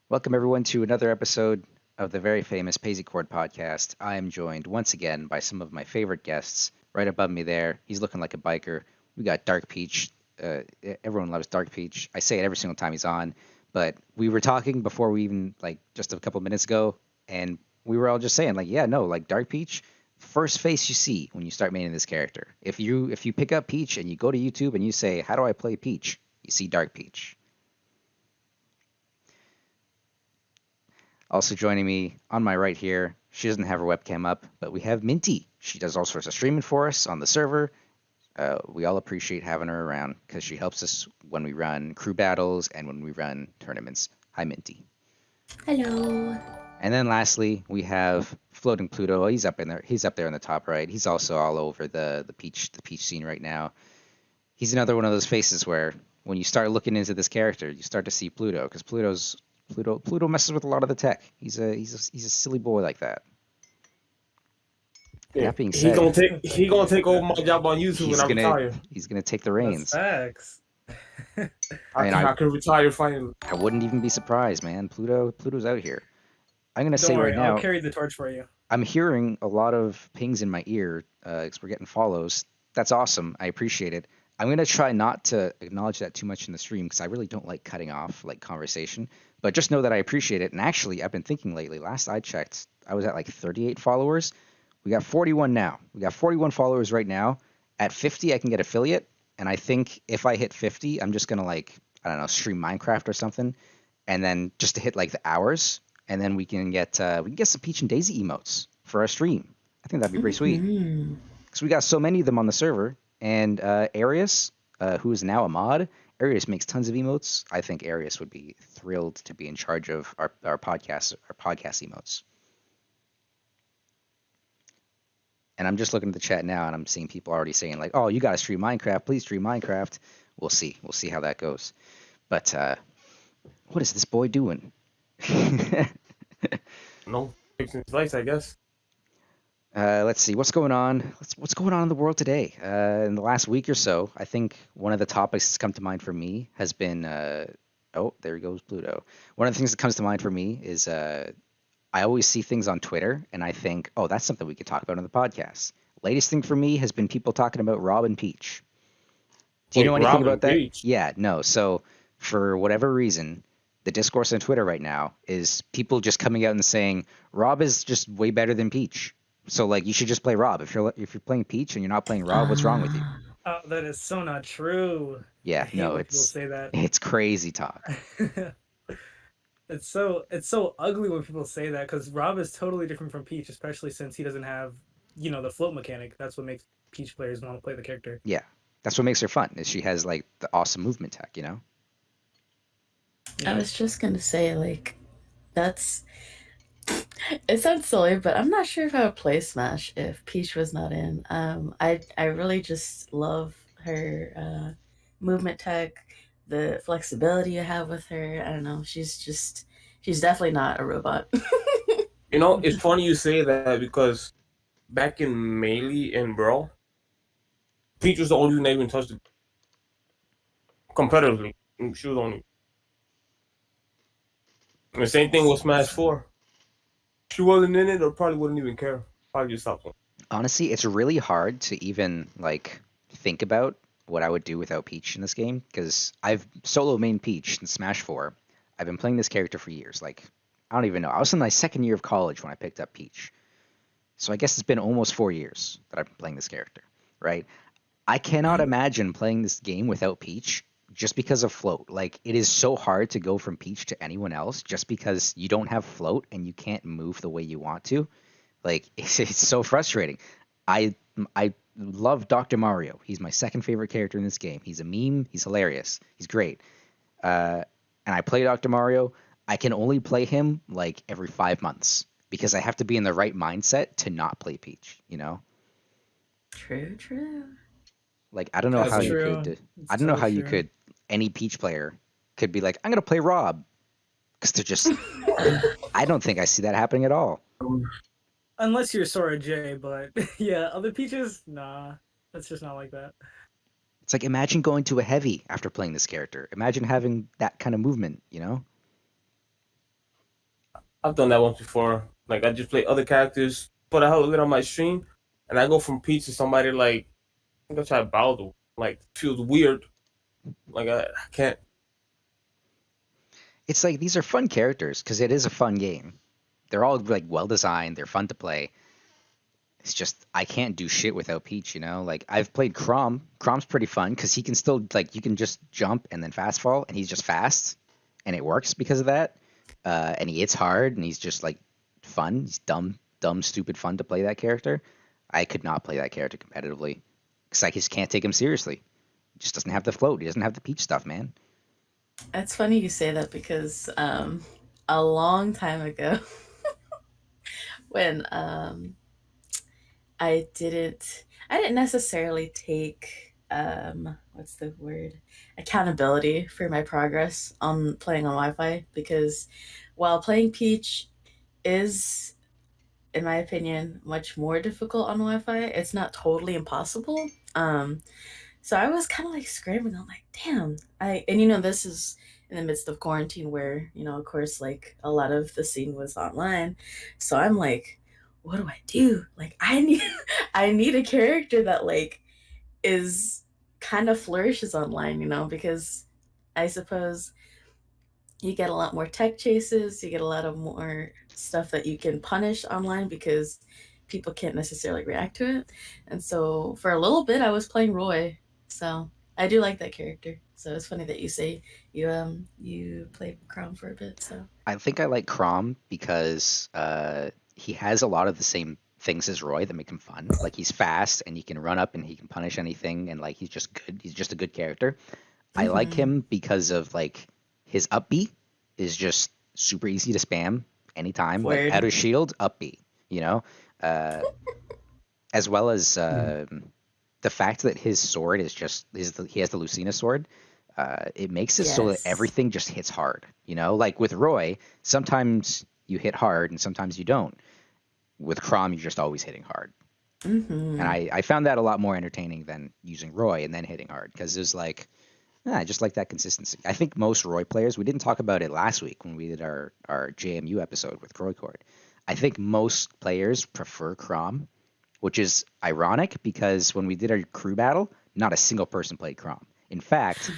Welcome everyone to another episode of the very famous Paisycord podcast. I am joined once again by some of my favorite guests. Right above me there, he's looking like a biker. We got Dark.Pch. Everyone loves Dark.Pch. I say it every single time he's on, but we were talking before we even just a couple minutes ago, and we were all just saying yeah, no, Dark.Pch, first face you see when you start making this character. If you pick up Peach and you go to YouTube and you say, "How do I play Peach?" you see Dark.Pch. Also joining me on my right here, she doesn't have her webcam up, but we have Minthe. She does all sorts of streaming for us on the server. We all appreciate having her around because she helps us when we run crew battles and when we run tournaments. Hi, Minthe. Hello. And then lastly, we have Floating Pluto. He's up in there. He's up there in the top right. He's also all over the peach scene right now. He's another one of those faces where when you start looking into this character, you start to see Pluto because Pluto messes with a lot of the tech. He's a silly boy like that. And Yeah, that being he said, gonna take he gonna take over my job on YouTube when he's I gonna retire. he's gonna take the That's reins. facts. I mean, I I can retire finally. I wouldn't even be surprised, man. Pluto's out here. I'm gonna Don't say right worry, I'll now, carry the torch for you. I'm hearing a lot of pings in my ear because we're getting follows. That's awesome. I appreciate it. I'm gonna try not to acknowledge that too much in the stream because I really don't like cutting off conversation. But just know that I appreciate it. And actually, I've been thinking lately. Last I checked, I was at 38 followers. We got 41 now. We got 41 followers right now. At 50, I can get affiliate. And I think if I hit 50, I'm just gonna I don't know, stream Minecraft or something, and then just to hit the hours, and then we can get some Peach and Daisy emotes for our stream. I think that'd be pretty sweet Mhm. because we got so many of them on the server. And Arius, who is now a mod, Arius makes tons of emotes. I think Arius would be thrilled to be in charge of our podcast emotes. And I'm just looking at the chat now, and I'm seeing people already saying "Oh, you got to stream Minecraft. Please stream Minecraft." We'll see. We'll see how that goes. But what is this boy doing? No, fixing his lights, I guess. Let's see what's going on. What's going on in the world today? In the last week or so, I think one of the topics that's come to mind for me has been. Oh, there goes Pluto. One of the things that comes to mind for me is I always see things on Twitter, and I think, oh, that's something we could talk about on the podcast. Latest thing for me has been people talking about Rob and Peach. Do you Wait, know anything Robin about that? Beach. Yeah, no. So for whatever reason, the discourse on Twitter right now is people just coming out and saying Rob is just way better than Peach. So you should just play Rob. If you're playing Peach and you're not playing Rob, what's wrong with you? Ah. Oh, that is so not true. I Yeah, hate no, when people it's say that. it's crazy talk. It's so ugly when people say that because Rob is totally different from Peach, especially since he doesn't have the float mechanic. That's what makes Peach players want to play the character. Yeah, that's what makes her fun. Is she has the awesome movement tech. I Yeah. was just gonna say, that's. It sounds silly, but I'm not sure if I would play Smash if Peach was not in. I really just love her movement tech, the flexibility you have with her. I don't know. She's definitely not a robot. It's funny you say that because back in Melee and Brawl, Peach was the only one that even touched it competitively. She was only. And the same thing with Smash 4. She wasn't in it, or probably wouldn't even care. Probably just stopped playing. Honestly, it's really hard to even think about what I would do without Peach in this game because I've solo main Peach in Smash 4. I've been playing this character for years. I don't even know. I was in my second year of college when I picked up Peach. So I guess it's been almost 4 years that I've been playing this character, right? I cannot imagine playing this game without Peach just because of float. It is so hard to go from Peach to anyone else just because you don't have float and you can't move the way you want to. It's so frustrating. I love Dr. Mario. He's my second favorite character in this game. He's a meme. He's hilarious. He's great. And I play Dr. Mario. I can only play him every 5 months because I have to be in the right mindset to not play Peach. True, true. I don't know That's how you true. could. I It's don't know so how you true. could. Any Peach player could be I'm gonna play Rob because they're just. I don't think I see that happening at all. Unless you're Sora J, but yeah, other Peaches, nah. That's just not like that. It's imagine going to a heavy after playing this character. Imagine having that kind of movement. I've done that once before. Like I just play other characters, put a hell of it on my stream, and I go from Peach to somebody like I think I tried Baldo. Like feels weird. Like I can't. It's like these are fun characters because it is a fun game. They're all like well designed. They're fun to play. It's just I can't do shit without Peach, you know. Like I've played Chrom. Chrom's pretty fun because he can still like you can just jump and then fast fall, and he's just fast, and it works because of that. And he hits hard, and he's just like fun. He's dumb, stupid fun to play that character. I could not play that character competitively because I just can't take him seriously. He just doesn't have the float. He doesn't have the Peach stuff, man. It's funny you say that because a long time ago, when I didn't necessarily take what's the word, accountability for my progress on playing on Wi-Fi, because while playing Peach is, in my opinion, much more difficult on Wi-Fi, it's not totally impossible. So I was kind of like scrambling. I'm like, damn. And this is in the midst of quarantine where, of course, like a lot of the scene was online. So I'm like, what do I do? Like I need I need a character that like is kind of flourishes online, because I suppose you get a lot more tech chases, you get a lot of more stuff that you can punish online because people can't necessarily react to it. And so for a little bit I was playing Roy. So I do like that character. So it's funny that you say you played Crown for a bit. So I think I like Chrom because he has a lot of the same things as Roy that make him fun. Like he's fast and he can run up and he can punish anything and like he's just good. He's just a good character. I like him because of like his up B is just super easy to spam anytime. Like Word. out of shield, up B, as well as the fact that his sword is just he has the Lucina sword. It makes it so that Yes. everything just hits hard. Like with Roy, sometimes you hit hard and sometimes you don't. With Chrom, you're just always hitting hard. Mm-hmm. And I found that a lot more entertaining than using Roy and then hitting hard because it was like, I just like that consistency. I think most Roy players, we didn't talk about it last week when we did our JMU episode with Paisycord. I think most players prefer Chrom, which is ironic because when we did our crew battle, not a single person played Chrom. In fact,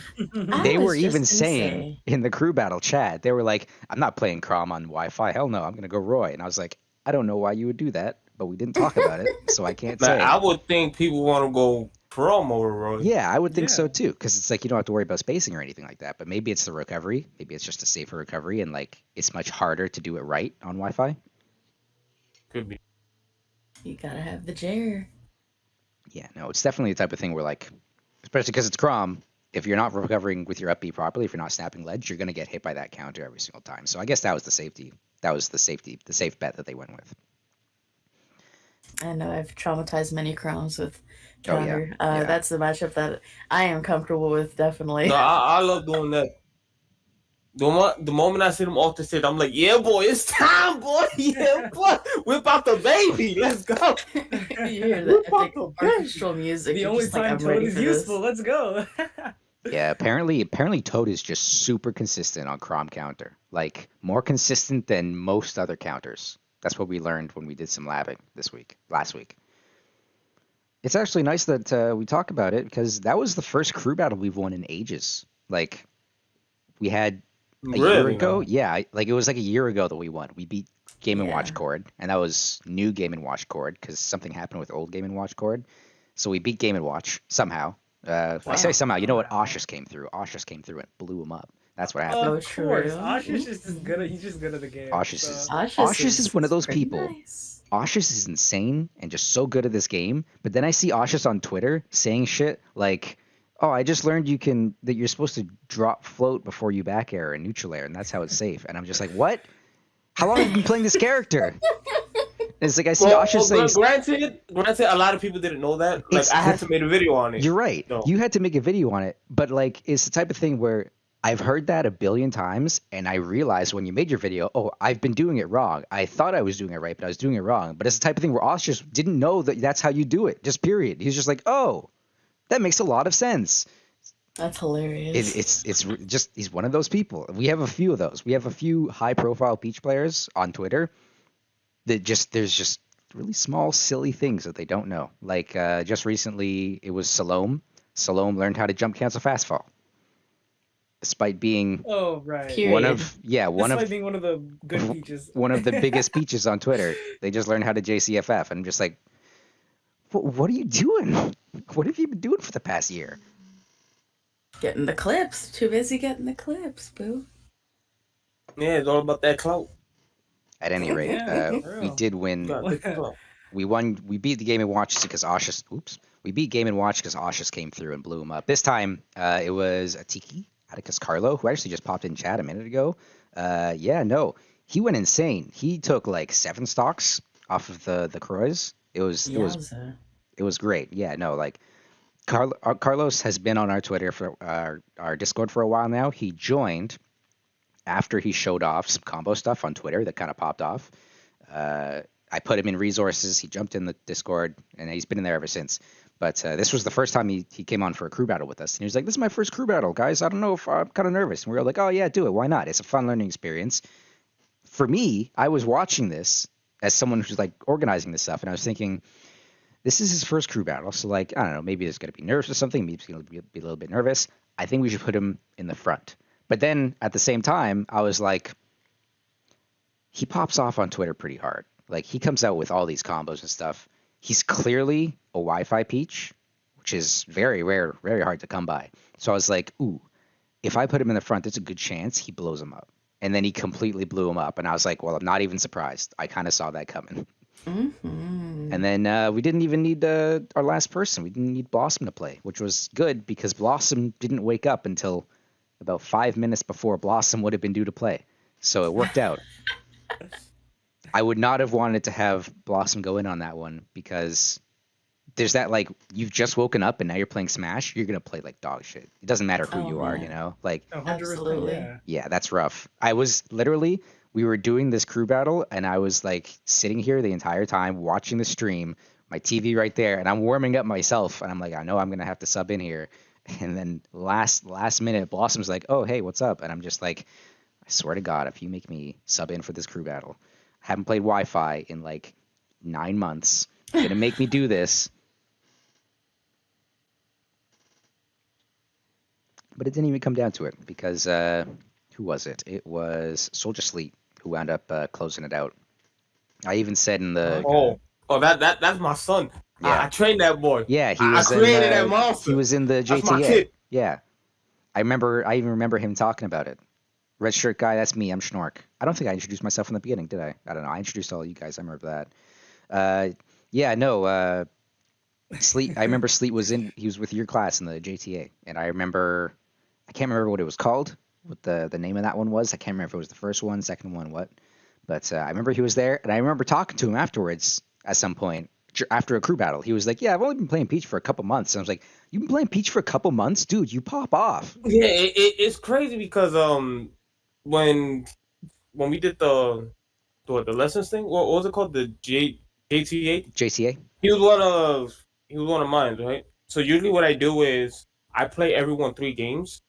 they were even saying in the crew battle chat, they were like, I'm not playing Chrom on Wi-Fi. Hell no, I'm going to go Roy. And I was like, I don't know why you would do that, but we didn't talk about it, so I can't say. I would think people want to go Chrom over Roy. Yeah, I would think so too, because it's like you don't have to worry about spacing or anything like that. But maybe it's the recovery. Maybe it's just a safer recovery, and like it's much harder to do it right on Wi-Fi. Could be. You gotta have the Jer. Yeah, no, it's definitely the type of thing where like, especially because it's Chrom, if you're not recovering with your up B properly, if you're not snapping ledge, you're gonna get hit by that counter every single time. So I guess that was the safety. That was the safe bet that they went with. I know I've traumatized many Chroms with counter. Oh, yeah. That's the matchup that I am comfortable with, definitely. No, I love doing that. The moment I see them off the stage, I'm like, yeah, boy, it's time, boy. Yeah, boy. Whip out the baby. Let's go. You hear the epic orchestral music. The you're only just like, time I'm Toad ready is for useful. this. Let's go. Yeah, apparently Toad is just super consistent on Chrom counter. Like more consistent than most other counters. That's what we learned when we did some labbing last week. It's actually nice that we talk about it because that was the first crew battle we've won in ages. Like we had a year ago. Yeah, like it was like a year ago that we won. We beat Game & Watch Cord, and that was new Game & Watch Cord because something happened with old Game & Watch Cord. So we beat Game & Watch somehow. I say somehow. You know what? Oshus came through. Oshus came through and blew him up. That's what happened. Of course, Oshus is just good. He's just good at the game. Oshus is one of those people. Nice. Oshus is insane and just so good at this game. But then I see Oshus on Twitter saying shit like, "Oh, I just learned that you're supposed to drop float before you back air and neutral air, and that's how it's safe." And I'm just like, "What? How long have you been playing this character?" And it's like I see Oshus saying. Granted, a lot of people didn't know that. Like I had to make a video on it. You're right. So. You had to make a video on it, but like it's the type of thing where I've heard that a billion times, and I realized when you made your video, oh, I've been doing it wrong. I thought I was doing it right, but I was doing it wrong. But it's the type of thing where Oz just didn't know that that's how you do it. Just period. He's just like, oh, that makes a lot of sense. That's hilarious. It's just he's one of those people. We have a few of those. We have a few high profile Peach players on Twitter that there's just really small silly things that they don't know. Like just recently, it was Salome. Salome learned how to jump cancel fast fall, despite being Oh right. Period. Despite being one of the good peaches. one of the biggest peaches on Twitter. They just learned how to JCFF, and I'm just like, what are you doing? What have you been doing for the past year? Getting the clips. Too busy getting the clips, boo. Yeah, it's all about that clout. At any rate, Yeah, for we real. did win. You gotta get the clout. We won. We beat the Game and Watch because Oshus. Oops. We beat Game and Watch because Oshus came through and blew him up. This time, it was a Tiki Atticus Carlo who actually just popped in chat a minute ago. He went insane. He took like 7 stocks off of the Croix. It was great. Yeah, no, like Carlos has been on our Twitter for our Discord for a while now. He joined after he showed off some combo stuff on Twitter that kind of popped off. I put him in resources. He jumped in the Discord, and he's been in there ever since. But this was the first time he came on for a crew battle with us. And he was like, this is my first crew battle, guys. I don't know if I'm kind of nervous. And we were like, oh, yeah, do it. Why not? It's a fun learning experience. For me, I was watching this as someone who's like organizing this stuff, and I was thinking, this is his first crew battle. So, like, I don't know, maybe he's going to be nervous or something. Maybe he's going to be a little bit nervous. I think we should put him in the front. But then at the same time, I was like, he pops off on Twitter pretty hard. Like, he comes out with all these combos and stuff. He's clearly a Wi-Fi Peach, which is very rare, very hard to come by. So I was like, ooh, if I put him in the front, there's a good chance he blows him up. And then he completely blew him up. And I was like, well, I'm not even surprised. I kind of saw that coming. Mm-hmm. And then we didn't even need our last person. We didn't need Blossom to play, which was good because Blossom didn't wake up until about 5 minutes before Blossom would have been due to play. So it worked out. I would not have wanted to have Blossom go in on that one because there's that, like, you've just woken up and now you're playing Smash. You're going to play like dog shit. It doesn't matter who you are, man. you know? Like, 100%, Absolutely. yeah, that's rough. I was literally, we were doing this crew battle and I was like sitting here the entire time watching the stream, my TV right there, and I'm warming up myself. And I'm like, I know I'm going to have to sub in here. And then last minute, Blossom's like, oh, hey, what's up? And I'm just like, I swear to God, if you make me sub in for this crew battle, I haven't played Wi-Fi in like 9 months. You're going to make me do this. But it didn't even come down to it because who was it? It was Soldier Sleep who wound up closing it out. I even said in the That's my son. Yeah. I trained that boy. Yeah, he I was created that monster. He was in the That's my JTA. kid. Yeah, I even remember him talking about it. Red shirt guy, that's me. I'm Shnoork. I don't think I introduced myself in the beginning, did I? I don't know. I introduced all you guys. I remember that. Sleet. I remember Sleet he was with your class in the JTA, and I can't remember what it was called, what the name of that one was. I can't remember if it was the first one, second one, what. But I remember he was there, and I remember talking to him afterwards at some point after a crew battle. He was like, "Yeah, I've only been playing Peach for a couple months." And I was like, "You've been playing Peach for a couple months, dude? You pop off." Yeah, it's crazy because when we did the lessons thing, what was it called? The JTA. JTA. He was one of mine, right? So usually what I do is I play everyone 3 games,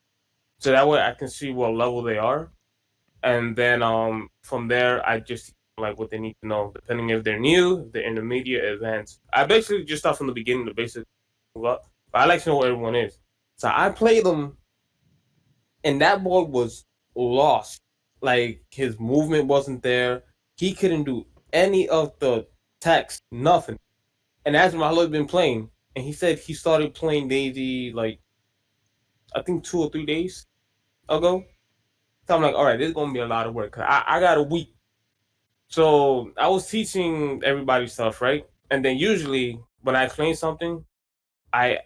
so that way I can see what level they are, and then from there I just like what they need to know, depending if they're new, if they're intermediate, advanced. I basically just start from the beginning, the basic, but I like to know where everyone is. So I played them, and that boy was lost. Like, his movement wasn't there. He couldn't do any of the text, nothing. And that's when I've been playing. And he said he started playing Daisy, like, I think 2 or 3 days ago. So I'm like, all right, this is going to be a lot of work. I got a week. So I was teaching everybody stuff, right? And then usually when I explain something, I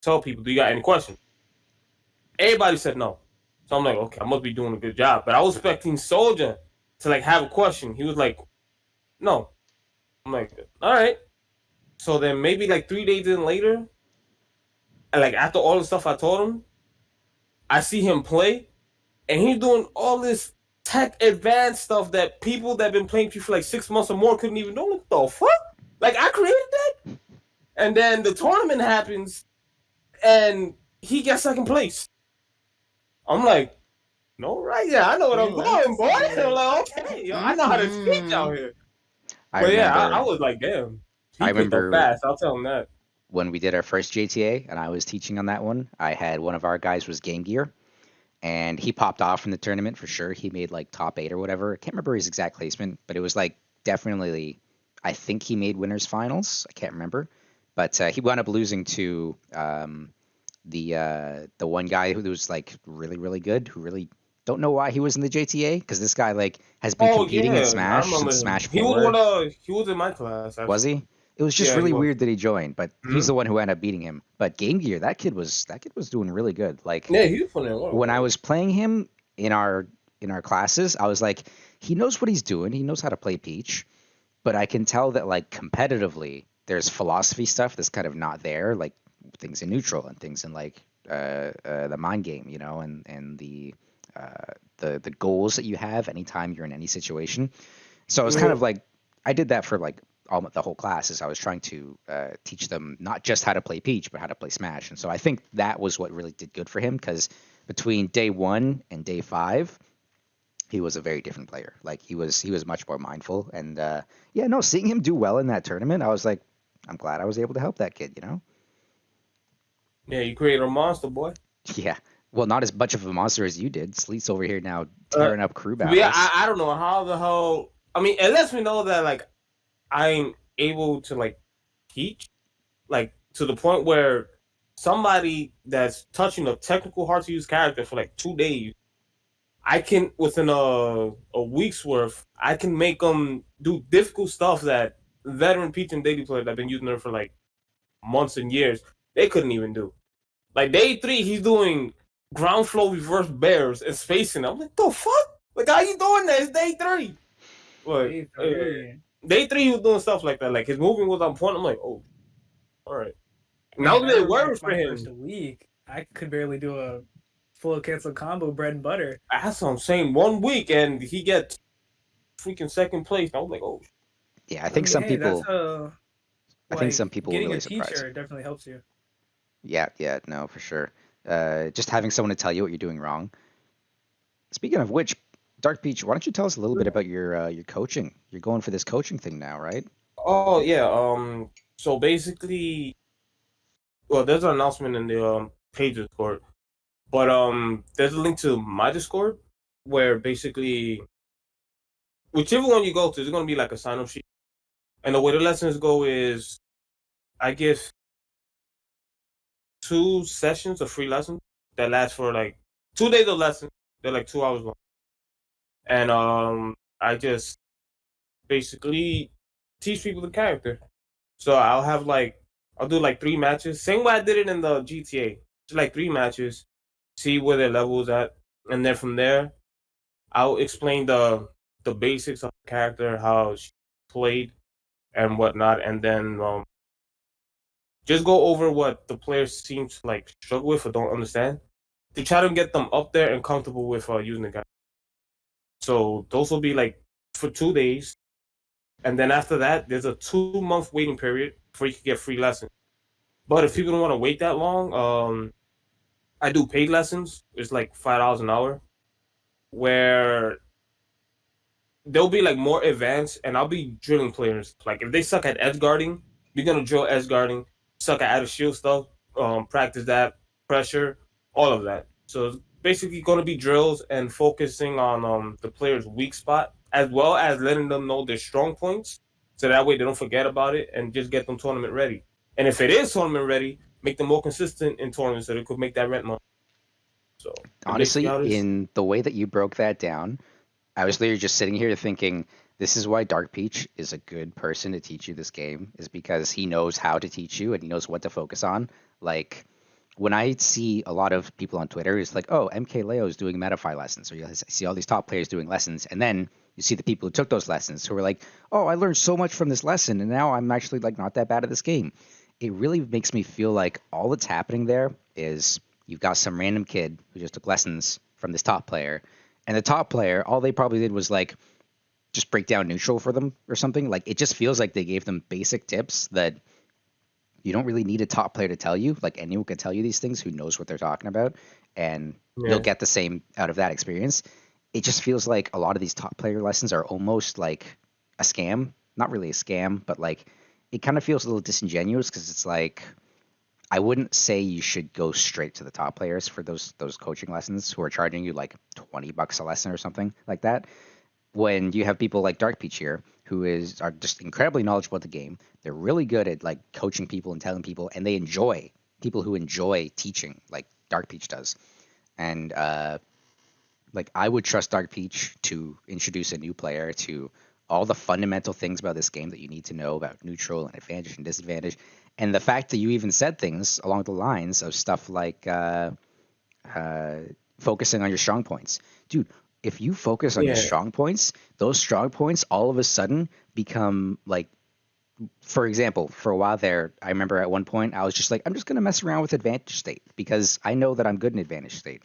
tell people, do you got any questions? Everybody said no. So I'm like, okay, I must be doing a good job. But I was expecting Soldier to like have a question. He was like, no. I'm like, all right. So then maybe like 3 days in later, and like after all the stuff I told him, I see him play, and he's doing all this tech advanced stuff that people that have been playing for like 6 months or more couldn't even know. What the fuck? Like, I created that? And then the tournament happens, and he gets second place. I'm like, no, right? Yeah, I know what You I'm love to doing, boy. see I'm it. like, okay, yo, I know how to teach out Mm-hmm. here. I But yeah, I remember was like, damn, I he picked up remember fast. I'll tell him that. when we did our first JTA and I was teaching on that one. I had one of our guys was Game Gear, and he popped off from the tournament for sure. He made like top 8 or whatever. I can't remember his exact placement, but it was like definitely. I think he made winners finals. I can't remember, but he wound up losing to the one guy who was like really good, who really don't know why he was in the JTA, because this guy like has been Oh competing in yeah, I Smash remember since him. Smash He was 4. he was in my class Was actually. he? It was just Yeah, he really was. weird that he joined, but he's Hmm. the one who ended up beating him. But Game Gear, that kid was doing really good. Like Yeah, he was putting in work, when I man. was playing him in our classes, I was like, he knows what he's doing. He knows how to play Peach, but I can tell that like competitively, there's philosophy stuff that's kind of not there, like things in neutral and things in like the mind game, and the goals that you have anytime you're in any situation. So I was kind Yeah. of like, I did that for like all the whole class. Is I was trying to teach them not just how to play Peach, but how to play Smash. And so I think that was what really did good for him, because between day 1 and day 5, he was a very different player. Like he was much more mindful. And yeah, no, seeing him do well in that tournament, I was like, I'm glad I was able to help that kid. Yeah, you created a monster, boy. Yeah. Well, not as much of a monster as you did. Sleet's over here now Uh, tearing up crew yeah, battles. I don't know how the hell. I mean, it lets me know that like I'm able to like teach, like to the point where somebody that's touching a technical hard to use character for like 2 days, I can within a week's worth, I can make them do difficult stuff that veteran Peach and Daily players that have been using her for like months and years they couldn't even do. Like day 3, he's doing ground flow reverse bears and spacing. I'm like, the fuck? Like, how you doing that? It's day 3. But Day 3. day 3, he was doing stuff like that. Like his movement was on point. I'm like, oh, all right. Now Man, I that it remember works for my first him, week, I could barely do a full cancel combo bread and butter. that's what I'm saying. 1 week and he gets freaking second place. I was like, oh, Yeah, I I think mean, some hey, that's people, I think like some people were getting a really surprised. teacher definitely helps you. Yeah, no, for sure. Just having someone to tell you what you're doing wrong. Speaking of which, Dark.Pch, why don't you tell us a little bit about your coaching? You're going for this coaching thing now, right? oh yeah. So basically, well, there's an announcement in the Paisycord, but there's a link to my Discord where basically whichever one you go to, there's gonna be like a sign up sheet, and the way the lessons go is I give 2 sessions of free lessons that last for like 2 days of lesson. They're like 2 hours long, and I just basically teach people the character. So I'll do like 3 matches, same way I did it in the GTA. Just like 3 matches, see where their level is at, and then from there I'll explain the basics of the character, how she played and whatnot, and then just go over what the players seem to like struggle with or don't understand to try to get them up there and comfortable with using the guy. So those will be like for 2 days, and then after that, there's a 2 month waiting period before you can get free lessons. But if people don't want to wait that long, I do paid lessons. It's like $5 an hour, where they'll be like more advanced, and I'll be drilling players. Like if they suck at edge guarding, we're gonna drill edge guarding. Suck at out of shield stuff, practice that pressure, all of that. So it's basically gonna be drills and focusing on the player's weak spot, as well as letting them know their strong points, so that way they don't forget about it and just get them tournament ready. And if it is tournament ready, make them more consistent in tournaments so they could make that rent money. So and basically Honestly, how this. in the way that you broke that down, I was literally just sitting here thinking, this is why Dark.Pch is a good person to teach you this game, is because he knows how to teach you and he knows what to focus on. Like, when I see a lot of people on Twitter, it's like, oh, MK Leo is doing Metafy lessons, or you see all these top players doing lessons, and then you see the people who took those lessons who are like, oh, I learned so much from this lesson, and now I'm actually like not that bad at this game. It really makes me feel like all that's happening there is you've got some random kid who just took lessons from this top player, and the top player, all they probably did was like just break down neutral for them or something. Like it just feels like they gave them basic tips that you don't really need a top player to tell you. Like anyone can tell you these things who knows what they're talking about, and you'll Yeah. get the same out of that experience. It just feels like a lot of these top player lessons are almost like a scam. Not really a scam, but like it kind of feels a little disingenuous because it's like I wouldn't say you should go straight to the top players for those coaching lessons who are charging you like $20 a lesson or something like that. When you have people like Dark.Pch here, who are just incredibly knowledgeable at the game, they're really good at like coaching people and telling people, and they enjoy people who enjoy teaching, like Dark.Pch does. And like I would trust Dark.Pch to introduce a new player to all the fundamental things about this game that you need to know about neutral and advantage and disadvantage. And the fact that you even said things along the lines of stuff like focusing on your strong points. Dude, if you focus on your Yeah. strong points, those strong points all of a sudden become like, for example, for a while there, I remember at one point I was just like, I'm just going to mess around with advantage state because I know that I'm good in advantage state.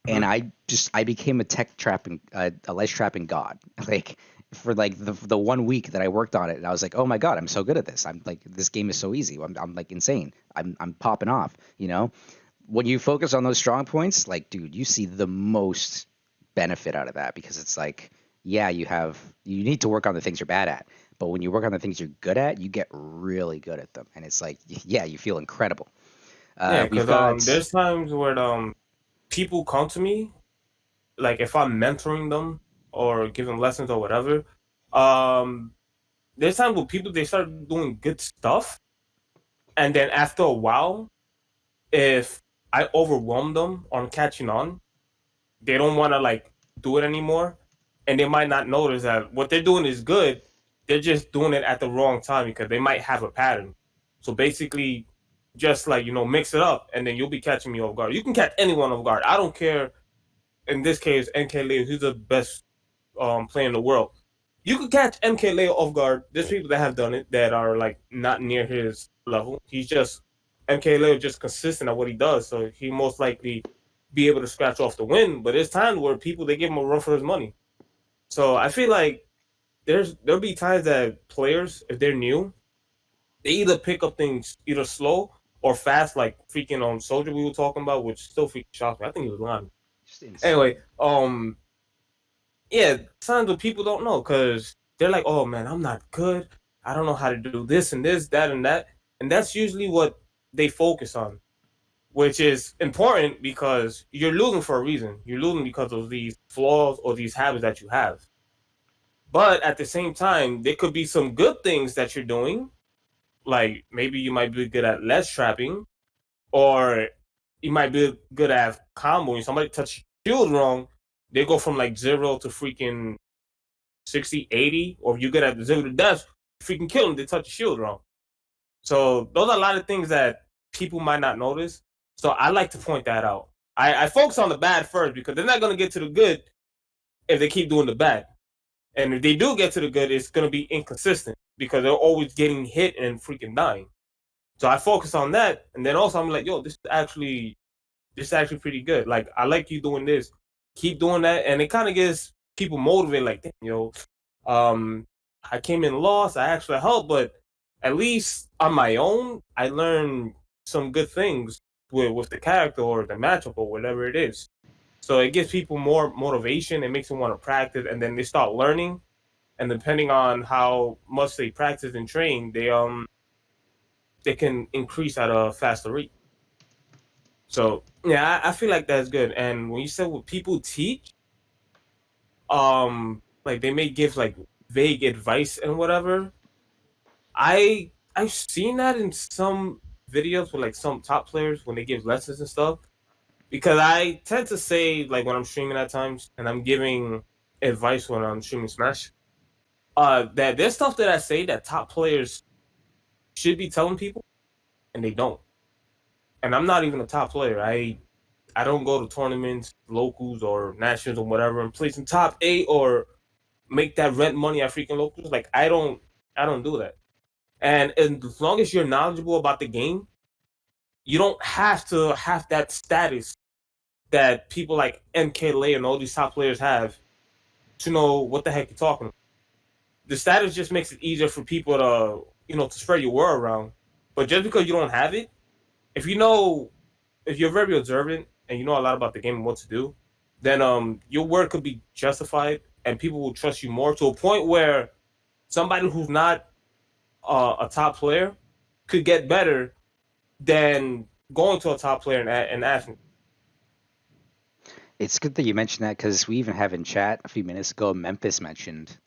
And Mhm. I became a tech trapping, a ledge trapping god. Like for like the 1 week that I worked on it, and I was like, oh my god, I'm so good at this. I'm like, this game is so easy. I'm like insane. I'm popping off. You know, when you focus on those strong points, like, dude, you see the most benefit out of that because it's like, yeah, you need to work on the things you're bad at, but when you work on the things you're good at, you get really good at them, and it's like, yeah, you feel incredible. Yeah, We've because got there's times where people come to me, like if I'm mentoring them or giving lessons or whatever. Um, there's times where people they start doing good stuff, and then after a while, if I overwhelm them on catching on, they don't want to like do it anymore, and they might not notice that what they're doing is good. They're just doing it at the wrong time because they might have a pattern. So basically, just like mix it up, and then you'll be catching me off guard. You can catch anyone off guard. I don't care. In this case, NK Leo, who's the best player in the world. You could catch MK Leo off guard. There's people that have done it that are like not near his level. He's just MK Leo just consistent at what he does, so he most likely be able to scratch off the win. But there's times where people they give him a run for his money. So I feel like there'll be times that players, if they're new, they either pick up things either slow or fast, like freaking on Soldier we were talking about, which still freaking shocked me. I think he was lying. just insane. Anyway, yeah, times when people don't know because they're like, "Oh man, I'm not good. I don't know how to do this and this, that and that," and that's usually what they focus on, which is important because you're losing for a reason. You're losing because of these flaws or these habits that you have. But at the same time, there could be some good things that you're doing, like maybe you might be good at less trapping, or you might be good at comboing. Somebody touch shield wrong, they go from like 0 to freaking 60, 80, or if you get at the zero to death, freaking kill them, they touch the shield wrong. So those are a lot of things that people might not notice. So I like to point that out. I focus on the bad first because they're not gonna get to the good if they keep doing the bad. And if they do get to the good, it's gonna be inconsistent because they're always getting hit and freaking dying. So I focus on that, and then also I'm like, yo, this is actually pretty good. Like I like you doing this. Keep doing that, and it kind of gets people motivated. Like, damn, um, I came in lost. I actually helped, but at least on my own, I learned some good things with the character or the matchup or whatever it is. So it gives people more motivation. It makes them want to practice, and then they start learning. And depending on how much they practice and train, they can increase at a faster rate. So yeah, I feel like that's good. And when you said what people teach, like they may give like vague advice and whatever. I've seen that in some videos with like some top players when they give lessons and stuff. Because I tend to say like when I'm streaming at times and I'm giving advice when I'm streaming Smash, that there's stuff that I say that top players should be telling people and they don't. And I'm not even a top player. I don't go to tournaments, locals or nationals or whatever and play some top eight or make that rent money at freaking locals. Like I don't do that. And as long as you're knowledgeable about the game, you don't have to have that status that people like MK Lay and all these top players have to know what the heck you're talking about. The status just makes it easier for people to to spread your word around. But just because you don't have it, if you're very observant and you know a lot about the game and what to do, then your word could be justified and people will trust you more to a point where somebody who's not a top player could get better than going to a top player and asking. It's good that you mentioned that because we even have in chat a few minutes ago, Memphis mentioned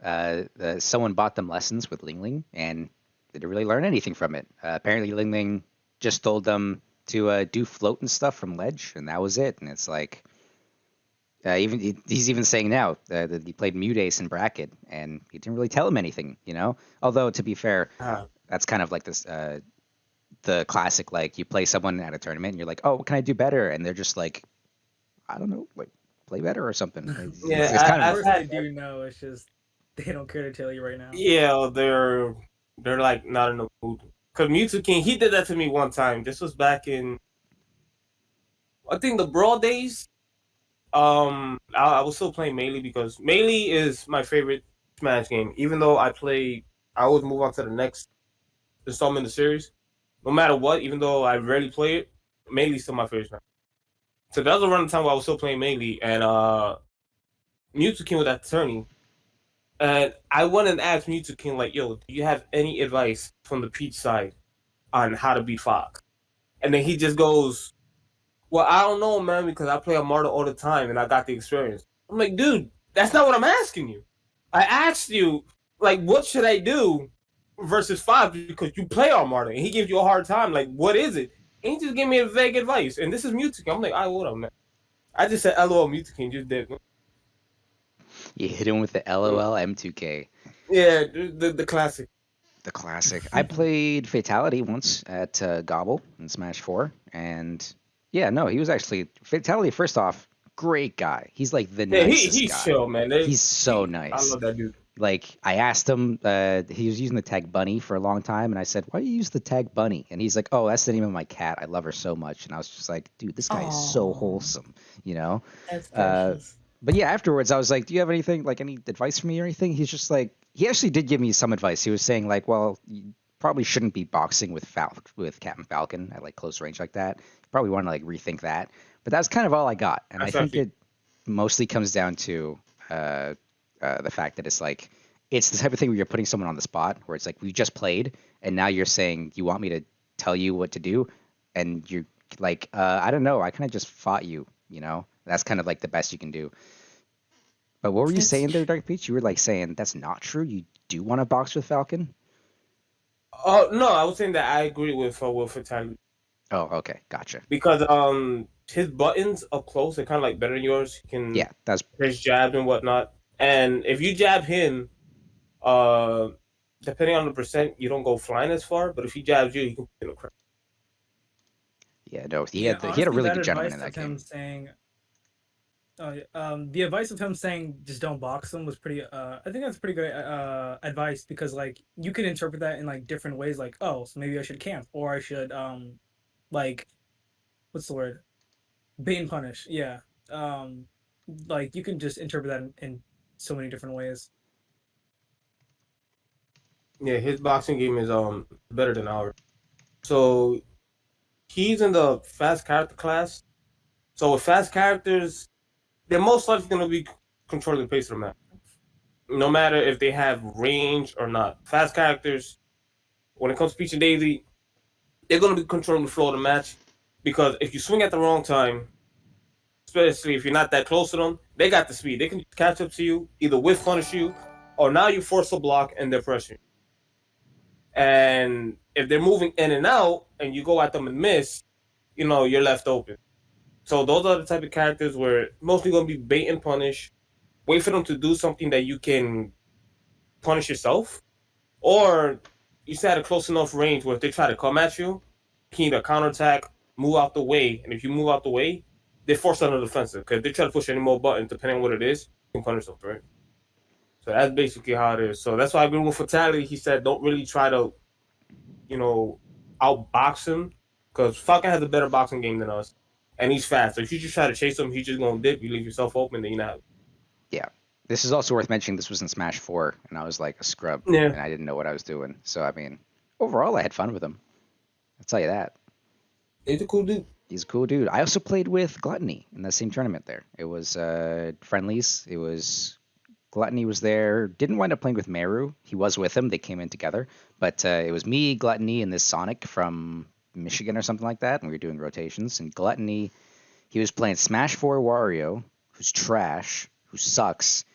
someone bought them lessons with Ling Ling and they didn't really learn anything from it. Apparently, Ling Ling just told them to do float and stuff from ledge, and that was it. And it's like, he's even saying now that he played Mute Ace in bracket, and he didn't really tell him anything, you know. Although to be fair, that's kind of like this the classic, like you play someone at a tournament and you're like, oh, what can I do better? And they're just like, I don't know, like play better or something. Yeah, Of course they do know. It's just they don't care to tell you right now. Yeah, they're like not in the mood. Cause Mewtwo King, he did that to me one time. This was back in, I think, the Brawl days. I was still playing Melee because Melee is my favorite Smash game. Even though I always move on to the next installment in the series. No matter what, even though I rarely play it, Melee's still my favorite Smash. So that was around the time where I was still playing Melee, and Mewtwo King was at the tourney. And I went and asked Mewtwo King, like, yo, do you have any advice from the Peach side on how to beat Fox? And then he just goes, well, I don't know, man, because I play Armada all the time and I got the experience. I'm like, dude, that's not what I'm asking you. I asked you, like, what should I do versus Fox because you play Armada and he gives you a hard time. Like, what is it? And he just gave me a vague advice. And this is Mewtwo King. I'm like, what up, man? I just said, LOL, Mewtwo King, just did. You hit him with the LOL M2K. Yeah, the classic. The classic. I played Fatality once at Gobble in Smash 4, and yeah, no, he was actually Fatality. First off, great guy. He's like the nicest he's guy. chill, man. He's so nice. I love that dude. Like I asked him, he was using the tag Bunny for a long time, and I said, "Why do you use the tag Bunny?" And he's like, "Oh, that's the name of my cat. I love her so much." And I was just like, "Dude, this guy is so wholesome," you know. That's precious. But yeah, afterwards I was like, "Do you have anything, like any advice for me or anything?" He's just like, he actually did give me some advice. He was saying like, "Well, you probably shouldn't be boxing with Captain Falcon at like close range like that. You probably want to like rethink that." But that's kind of all I got, and I think it mostly comes down to the fact that it's like it's the type of thing where you're putting someone on the spot, where it's like we just played, and now you're saying you want me to tell you what to do, and you're like, I don't know, I kind of just fought you, you know. That's kind of like the best you can do. But what were you saying there, Dark.Pch? You were like saying that's not true. You do want to box with Falcon? Oh no, I was saying that I agree with Fatality. Oh, okay, gotcha. Because his buttons up close are kind of like better than yours. He can that's his jabs and whatnot. And if you jab him, depending on the percent, you don't go flying as far. But if he jabs you, he can put in a crap. Yeah, no, he had a really good gentleman in that game. The advice of him saying just don't box him was pretty. I think that's pretty good advice because like you can interpret that in like different ways. Like, oh, so maybe I should camp or I should like, what's the word? Bait and punish. Yeah. Like you can just interpret that in so many different ways. Yeah, his boxing game is better than ours. So he's in the fast character class. So with fast characters, they're most likely going to be controlling the pace of the map, no matter if they have range or not. Fast characters, when it comes to Peach and Daisy, they're going to be controlling the flow of the match because if you swing at the wrong time, especially if you're not that close to them, they got the speed. They can catch up to you, either whiff punish you, or now you force a block and they're pressuring. And if they're moving in and out and you go at them and miss, you know, you're left open. So those are the type of characters where mostly going to be bait and punish, wait for them to do something that you can punish yourself, or you set a close enough range where if they try to come at you, you can either counterattack, move out the way, and if you move out the way, they're forced on the defensive because if they try to push any more buttons, depending on what it is, you can punish them, right? So that's basically how it is. So that's why I agree with Fatality. He said don't really try to, you know, outbox him because Falcon has a better boxing game than us. And he's fast. So if you just try to chase him, he's just going to dip. You leave yourself open, then you know. Yeah. This is also worth mentioning. This was in Smash 4, and I was like a scrub. Yeah. And I didn't know what I was doing. So, I mean, overall, I had fun with him. I'll tell you that. He's a cool dude. He's a cool dude. I also played with Gluttony in that same tournament there. It was friendlies. It was Gluttony was there. Didn't wind up playing with Meru. He was with him. They came in together. But it was me, Gluttony, and this Sonic from Michigan or something like that. And we were doing rotations. And Gluttony, he was playing Smash 4 Wario, who's trash, who sucks.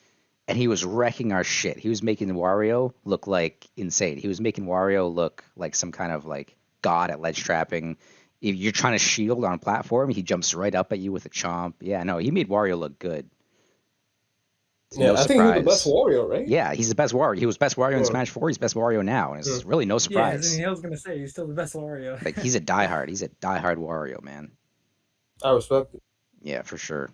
And he was wrecking our shit. He was making Wario look like insane. He was making Wario look like some kind of like god at ledge trapping. If you're trying to shield on a platform, he jumps right up at you with a chomp. Yeah, no, he made Wario look good. Yeah, No I think he's the best surprise. Wario, right? Yeah, he's the best Wario. He was best Wario in Yeah. Smash 4. He's best Wario now, and it's really no Yeah, surprise. and I was gonna say he's still the best Wario. Like he's a diehard. He's a diehard Wario, man. I respect it. Yeah, for sure.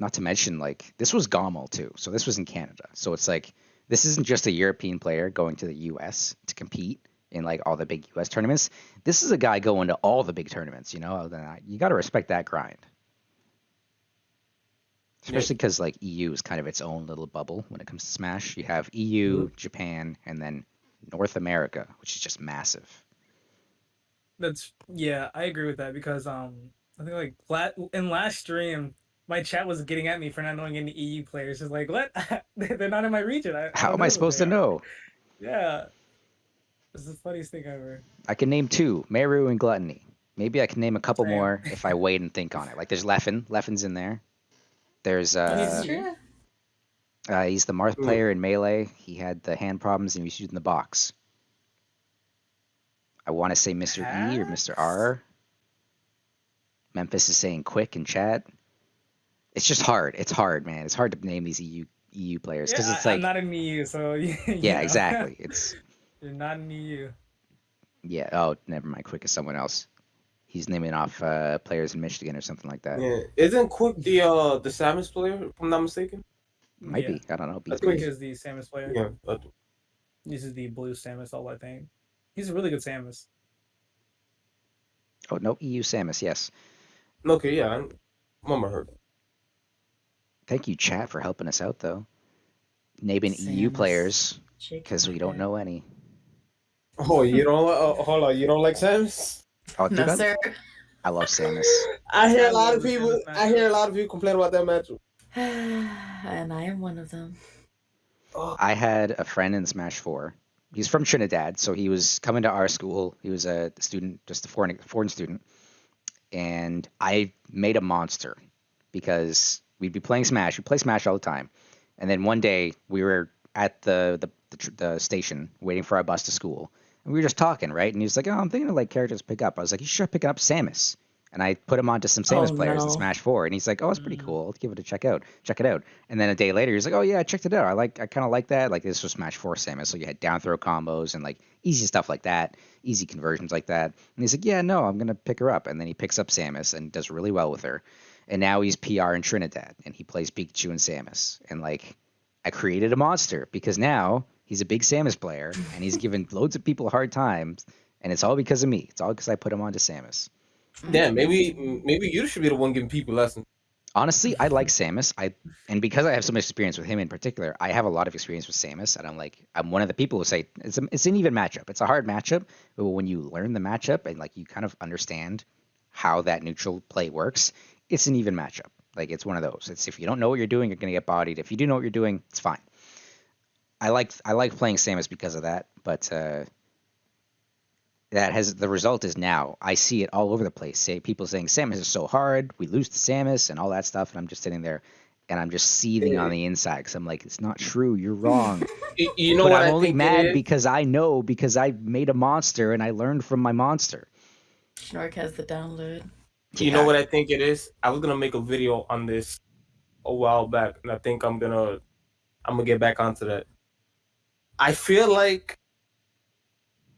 Not to mention, like, this was Gommel too. So this was in Canada. So it's like this isn't just a European player going to the US to compete in like all the big US tournaments. This is a guy going to all the big tournaments, you know? You got to respect that grind. Especially because like EU is kind of its own little bubble when it comes to Smash. You have EU, Japan, and then North America, which is just massive. Yeah, I agree with that because I think like in last stream my chat was getting at me for not knowing any EU players. It's like, what? They're not in my region. How am I supposed to know? Yeah, this is the funniest thing ever. I can name 2, Meru and Gluttony. Maybe I can name a couple Same. more if I wait and think on it. Like there's Leffen. Leffen's in there. There's It's true. he's the Marth player in Melee. He had the hand problems and he was using the box. I want to say Mr. E or Mr. R. Memphis is saying quick in chat. It's just hard. It's hard, man. It's hard to name these EU players because it's like I'm not in EU, so yeah, exactly. It's you're not in EU. Yeah. Oh, never mind. Quick is someone else. He's naming off players in Michigan or something like that. Yeah, isn't Quick the Samus player? If I'm not mistaken. Might be. I don't know. Quick is the Samus player. Yeah. But... This is the blue Samus, all I think. He's a really good Samus. Oh no, EU Samus. Yes. Okay. Yeah. I remember her. Thank you, chat, for helping us out though. Naming EU Samus. players Shaking because my we don't head. know any. Oh, you don't? Hold on. You don't like Samus? Oh, dude, No, sir. I love Samus. I hear I a lot love of the people. Samus I hear a lot of people complain about that match. And I am one of them. I had a friend in Smash 4. He's from Trinidad, so he was coming to our school. He was a student, just a foreign student. And I made a monster because we'd be playing Smash. We play Smash all the time. And then one day we were at the station waiting for our bus to school. And we were just talking, right? And he was like, oh, I'm thinking of like characters to pick up. I was like, you should start picking up Samus. And I put him onto some Samus players in Smash 4. And he's like, oh, it's pretty cool. Let's give it a check out. Check it out. And then a day later, he's like, oh, yeah, I checked it out. I kind of like that. Like this was Smash 4 Samus. So you had down throw combos and like easy stuff like that, easy conversions like that. And he's like, yeah, no, I'm going to pick her up. And then he picks up Samus and does really well with her. And now he's PR in Trinidad and he plays Pikachu and Samus. And like, I created a monster because now he's a big Samus player and he's giving loads of people hard times. And it's all because of me. It's all because I put him onto Samus. Yeah, maybe you should be the one giving people lessons. Honestly, I like Samus. And because I have so much experience with him in particular, I have a lot of experience with Samus. And I'm one of the people who say it's an even matchup. It's a hard matchup, but when you learn the matchup and like you kind of understand how that neutral play works, it's an even matchup. Like it's one of those. It's if you don't know what you're doing, you're gonna get bodied. If you do know what you're doing, it's fine. I like playing Samus because of that, but the result is now I see it all over the place. People saying Samus is so hard, we lose to Samus and all that stuff, and I'm just sitting there and I'm just seething on the inside because I'm like, it's not true, you're wrong. You know but what I'm I only think mad because I made a monster and I learned from my monster. Shnoork has the download. You know what I think it is? I was gonna make a video on this a while back, and I think I'm gonna get back onto that. I feel like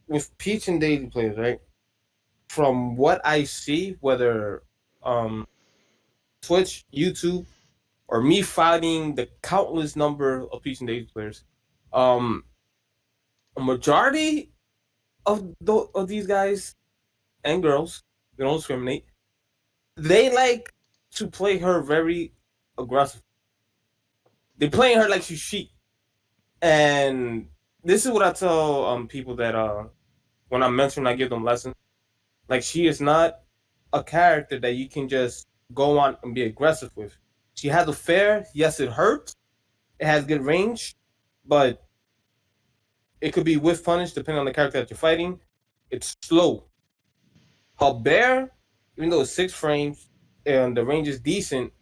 with Peach and Daisy players, right? From what I see, whether Twitch, YouTube, or me fighting the countless number of Peach and Daisy players, a majority of these guys and girls, they don't discriminate. They like to play her very aggressive. They're playing her like she's sheep. And this is what I tell people that when I'm mentoring, I give them lessons. Like, she is not a character that you can just go on and be aggressive with. She has a fair, yes, it hurts. It has good range, but it could be with punish depending on the character that you're fighting. It's slow. Her bear, even though it's 6 frames and the range is decent,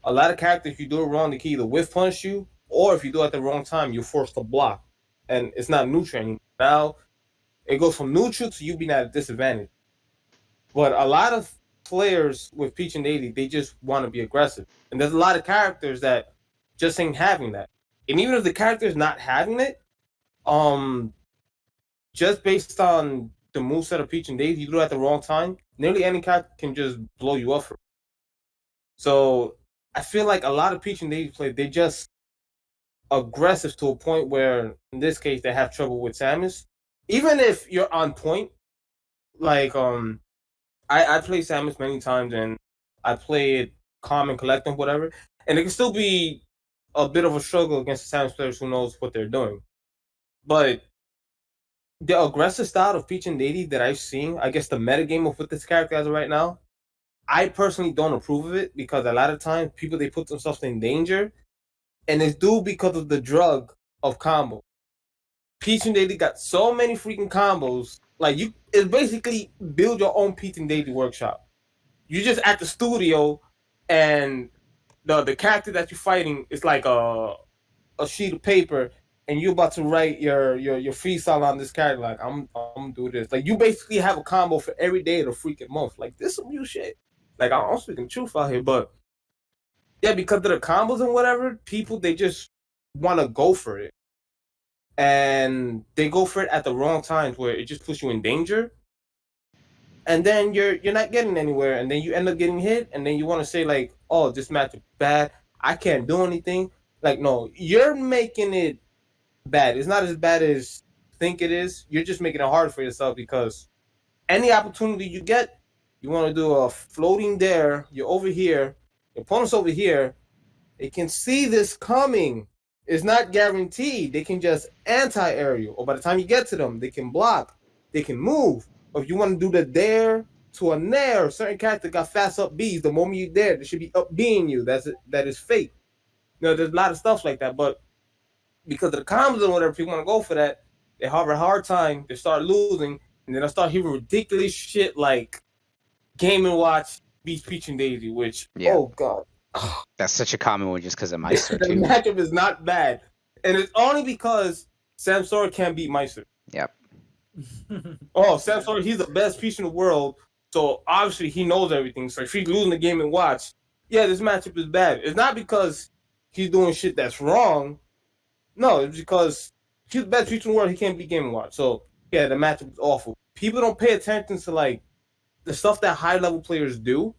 a lot of characters, if you do it wrong, they can either whiff punish you, or if you do it at the wrong time, you're forced to block. And it's not neutral anymore. Now it goes from neutral to you being at a disadvantage. But a lot of players with Peach and Daisy, they just want to be aggressive. And there's a lot of characters that just ain't having that. And even if the character's not having it, um, just based on the moveset of Peach and Daisy, you do it at the wrong time, nearly any character can just blow you up. So I feel like a lot of Peach and Daisy play, they just aggressive to a point where, in this case, they have trouble with Samus. Even if you're on point, like I played Samus many times and I played calm and collective, whatever, and it can still be a bit of a struggle against the Samus players who knows what they're doing. But the aggressive style of Peach and Daisy that I've seen, I guess the metagame of what this character has right now, I personally don't approve of it because a lot of times people they put themselves in danger, and it's due because of the drug of combo. Peach and Daisy got so many freaking combos. Like it's basically build your own Peach and Daisy workshop. You just at the studio, and the character that you're fighting is like a sheet of paper, and you're about to write your freestyle on this character. Like I'm gonna do this. Like you basically have a combo for every day of the freaking month. Like this is some new shit. Like I'm speaking truth out here, but yeah, because of the combos and whatever, people they just want to go for it, and they go for it at the wrong times where it just puts you in danger, and then you're not getting anywhere, and then you end up getting hit, and then you want to say like, oh, this match is bad, I can't do anything. Like no, you're making it bad. It's not as bad as you think it is. You're just making it hard for yourself because any opportunity you get, you want to do a floating dare. You're over here, your opponent's over here. They can see this coming. It's not guaranteed. They can just anti-aerial, or by the time you get to them, they can block, they can move. Or if you want to do the dare to a nair, certain character got fast up Bs. The moment you dare, they should be up Bing you. That is fake. You know, there's a lot of stuff like that, but because of the combos and whatever, people want to go for that. They have a hard time. They start losing, and then I start hearing ridiculous shit like Game and Watch beats Peach and Daisy, which oh god. That's such a common one just because of Meister The too. matchup is not bad, and it's only because Sam Sora can't beat Meister. Yep. Oh, Sam Sora, he's the best Peach in the world, so obviously he knows everything. So if he's losing the Game and Watch, yeah, this matchup is bad. It's not because he's doing shit that's wrong. No, it's because he's the best Peach in the world. He can't beat Game and Watch. So yeah, the matchup is awful. People don't pay attention to like the stuff that high level players do.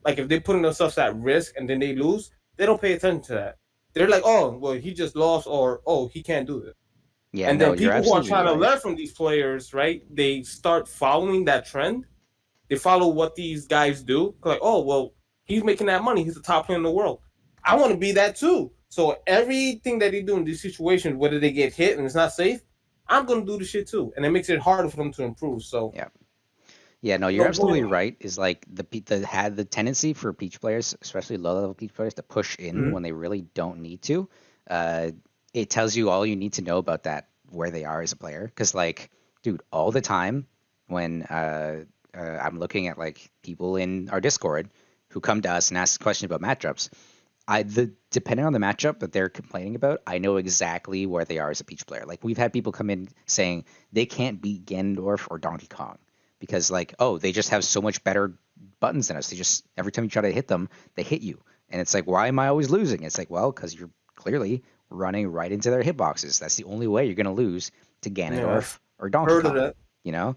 Like if they're putting themselves at risk and then they lose, they don't pay attention to that. They're like, oh, well, he just lost, or oh, he can't do this. Yeah, and no, then people who are trying right. to learn from these players, right? They start following that trend. They follow what these guys do. Like, oh, well, he's making that money. He's the top player in the world. I want to be that too. So everything that they do in these situations, whether they get hit and it's not safe, I'm gonna do the shit too, and it makes it harder for them to improve. So yeah, no, you're absolutely right. Is like the tendency for Peach players, especially low level Peach players, to push in when they really don't need to. It tells you all you need to know about that, where they are as a player. Because like, dude, all the time when I'm looking at like people in our Discord who come to us and ask questions about matchups, depending on the matchup that they're complaining about, I know exactly where they are as a Peach player. Like we've had people come in saying they can't beat Ganondorf or Donkey Kong because like, oh, they just have so much better buttons than us. They just every time you try to hit them, they hit you. And it's like, why am I always losing? It's like, well, because you're clearly running right into their hitboxes. That's the only way you're gonna lose to Ganondorf or Donkey Kong. You know?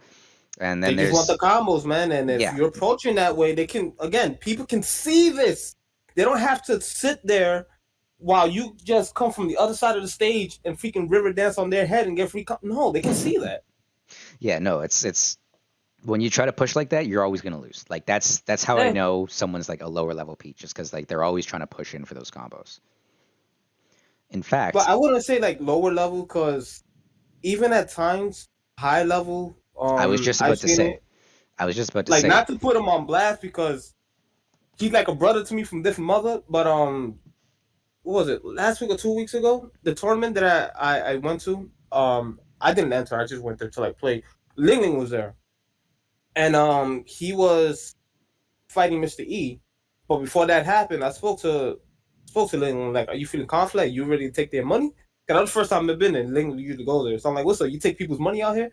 And then they just want the combos, man. And if you're approaching that way, they can people can see this. They don't have to sit there while you just come from the other side of the stage and freaking river dance on their head and get free. No, they can see that. Yeah, no, it's when you try to push like that, you're always gonna lose. Like that's how I know someone's like a lower level Peach, just because like they're always trying to push in for those combos. In fact, but I wouldn't say like lower level, because even at times high level I was just I've about to seen say. it. I was just about to Like, say. not to put him on blast because he's like a brother to me from different mother. But what was it, last week or 2 weeks ago? The tournament that I went to. I didn't enter. I just went there to like play. Ling Ling was there, and he was fighting Mr. E. But before that happened, I spoke to Ling Ling, like, are you feeling confident? You ready to take their money? Cause that was the first time I've been there. Ling Ling usually goes there. So I'm like, what's up? You take people's money out here?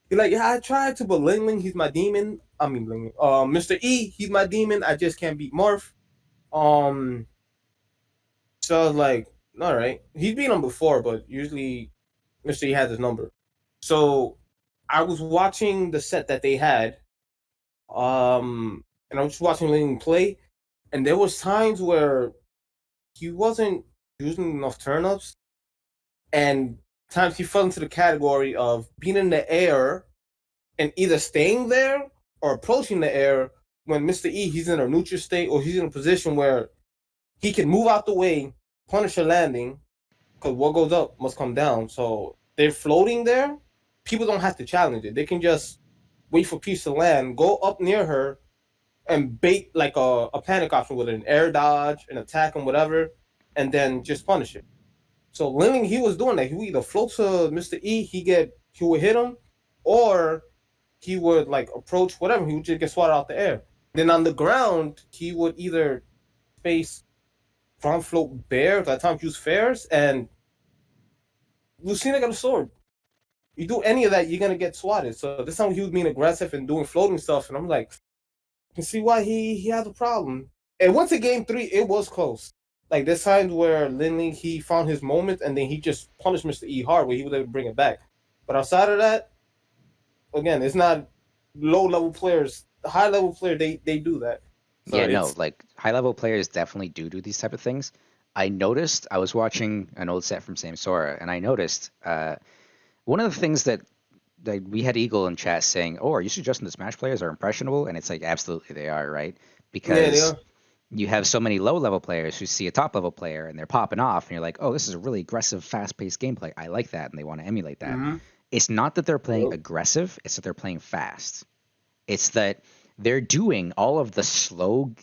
He's like, yeah, I tried to, but Ling Ling, he's my demon. I mean, Ling Ling. Mr. E, he's my demon. I just can't beat Morph. Um, so I was like, all right. He's beat him before, but usually Mr. E has his number. So I was watching the set that they had, and I was watching Ling Ling play, and there was times where he wasn't using enough turnips, and times he fell into the category of being in the air and either staying there or approaching the air when Mr. E, he's in a neutral state or he's in a position where he can move out the way, punish a landing, because what goes up must come down. So they're floating there. People don't have to challenge it. They can just wait for Peace to land, go up near her, and bait like a panic option with an air dodge, an attack, and whatever, and then just punish it. So Ling, he was doing that. He would either float to Mr. E, he would hit him, or he would like approach whatever. He would just get swatted out the air. Then on the ground, he would either face front float bear, at times use fairs, and Lucina got a sword. You do any of that, you're gonna get swatted. So this time he was being aggressive and doing floating stuff, and I'm like, I can see why he has a problem. And once to game 3, it was close. Like there's times where Lindley he found his moment and then he just punished Mr. E hard where he was able to bring it back. But outside of that, again, it's not low level players. High level player they do that. So Yeah, no, it's like high level players definitely do these type of things. I noticed I was watching an old set from Sam Sora, and I noticed one of the things that we had Eagle in chat saying, "Oh, are you suggesting the Smash players are impressionable?" And it's like absolutely they are, right? yeah, they Because are. you have so many low level players who see a top level player and they're popping off, and you're like, "Oh, this is a really aggressive, fast paced gameplay. I like that," and they want to emulate that. Mm-hmm. It's not that they're playing Yep. aggressive; it's that they're playing fast. It's that they're doing all of the slow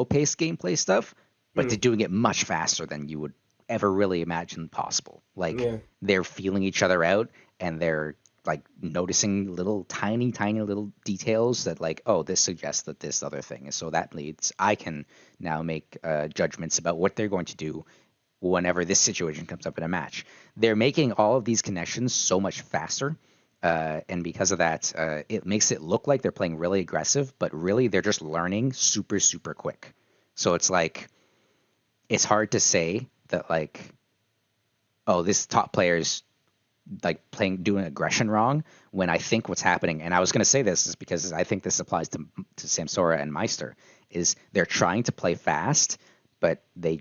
paced gameplay stuff, but they're doing it much faster than you would ever really imagine possible. Like Yeah. they're feeling each other out and they're like noticing little tiny little details that like, oh, this suggests that this other thing is, so that leads I can now make judgments about what they're going to do whenever this situation comes up in a match. They're making all of these connections so much faster. And because of that, it makes it look like they're playing really aggressive, but really they're just learning super quick. So it's like, it's hard to say that like, oh, this top player's like doing aggression wrong when I think what's happening, and I was going to say this is because I think this applies to Samsora and Meister, is they're trying to play fast, but they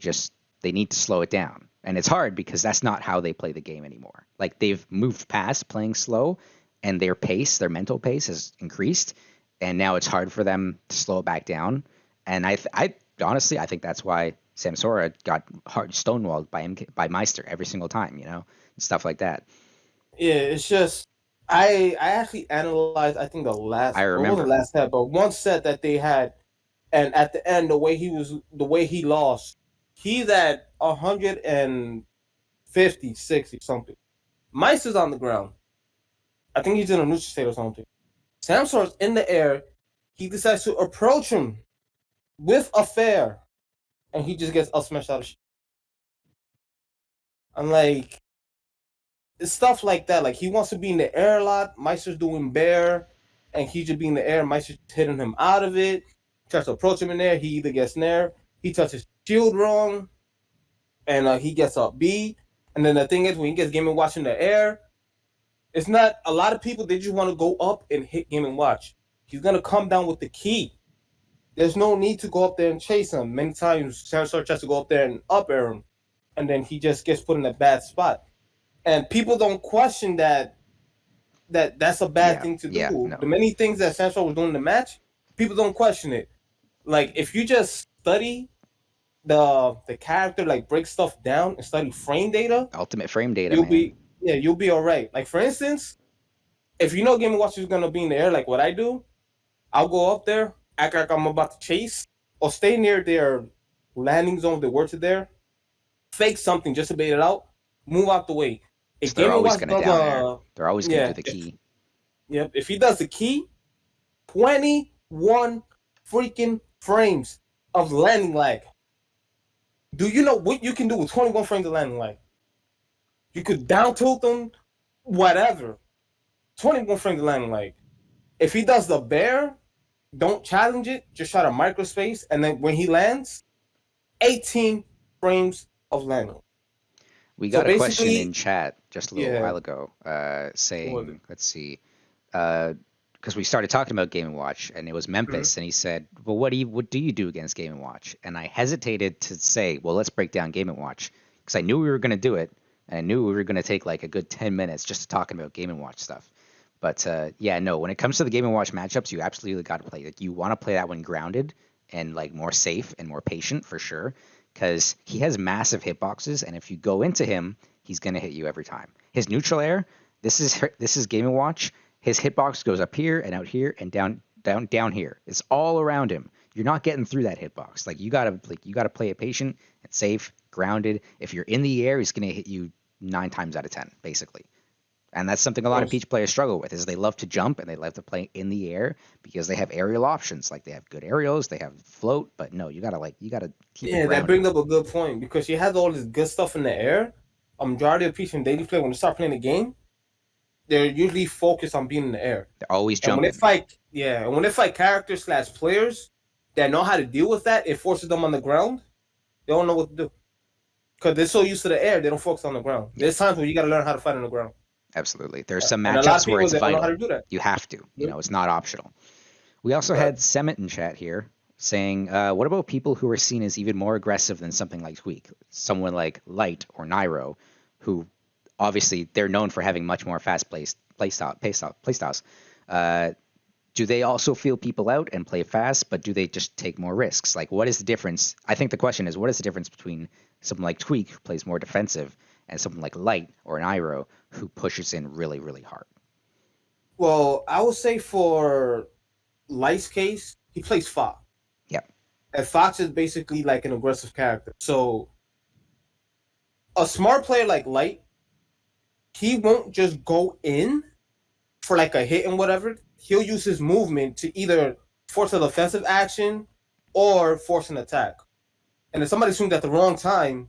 need to slow it down. And it's hard because that's not how they play the game anymore. Like they've moved past playing slow and their pace, their mental pace has increased, and now it's hard for them to slow it back down. And I honestly, I think that's why Samsora got hard stonewalled by Meister every single time, stuff like that. Yeah, it's just I actually analyzed I think the I last or it wasn't remember. last set, but one set that they had, and at the end the way he lost, he's at 150, 60 something. Mice is on the ground. I think he's in a neutral state or something. Samson's in the air. He decides to approach him with a fair, and he just gets up smashed out of shit. I'm like, it's stuff like that. Like he wants to be in the air a lot. Meister's doing bear, and he just be in the air. Meister's hitting him out of it. Tries to approach him in there. He either gets nair, he touches shield wrong, and he gets up B. And then the thing is, when he gets Game and Watch in the air, it's not a lot of people. They just want to go up and hit Game and Watch. He's gonna come down with the key. There's no need to go up there and chase him. Many times, Charizard tries to go up there and up air him, and then he just gets put in a bad spot. And people don't question that's a bad Yeah, thing to yeah, do. The no. many things that Samsung was doing in the match, people don't question it. Like if you just study the character, like break stuff down and study frame data, Ultimate frame data, man. you'll be all right. Like for instance, if you know Game & Watch is gonna be in the air, like what I do, I'll go up there, act like I'm about to chase, or stay near their landing zone if they were to there, fake something just to bait it out, move out the way. So If they're Game & always Watch going to does down air. They're always going to do the if key. if he does the key, 21 freaking frames of landing lag. Do you know what you can do with 21 frames of landing lag? You could down tilt them, whatever. 21 frames of landing lag. If he does the bear, don't challenge it. Just try to microspace, and then when he lands, 18 frames of landing. We So got a question basically, in chat just a little yeah. while ago What was saying, it? let's see, because we started talking about Game & Watch, and it was Memphis, and he said, well, what do you do against Game & Watch? And I hesitated to say, well, let's break down Game & Watch, because I knew we were going to do it, and I knew we were going to take like a good 10 minutes just talking about Game & Watch stuff. But yeah, no, when it comes to the Game & Watch matchups, you absolutely got to play. Like, you want to play that one grounded and like more safe and more patient for sure, because he has massive hitboxes, and if you go into him, he's going to hit you every time. His neutral air, this is Game & Watch. His hitbox goes up here and out here and down here. It's all around him. You're not getting through that hitbox. Like you gotta play it patient and safe, grounded. If you're in the air, he's gonna hit you 9 times out of 10, basically. And that's something a lot of Peach players struggle with, is they love to jump and they love to play in the air because they have aerial options. Like they have good aerials, they have float, but no, you gotta keep it grounded. That brings up a good point because she has all this good stuff in the air. A majority of Peach in daily play, when they start playing the game, they're usually focused on being in the air. They're always And when jumping. they fight characters / players that know how to deal with that, it forces them on the ground. They don't know what to do because they're so used to the air, they don't focus on the ground. Yeah. There's times where you got to learn how to fight on the ground. Absolutely. There's some And a lot of matchups where people, it's they don't know how vital. to do that. You have to. You know, it's not optional. We also Right. had Semet in chat here saying, what about people who are seen as even more aggressive than something like Tweak? Someone like Light or Nairo, who obviously they're known for having much more fast playstyles. Do they also feel people out and play fast, but do they just take more risks? Like, what is the difference? I think the question is, what is the difference between someone like Tweak, who plays more defensive, and someone like Light or Nairo, who pushes in really, really hard? Well, I would say for Light's case, he plays Fox. Yep. And Fox is basically like an aggressive character. So a smart player like Light, he won't just go in for like a hit and whatever. He'll use his movement to either force a defensive action or force an attack. And if somebody swings at the wrong time,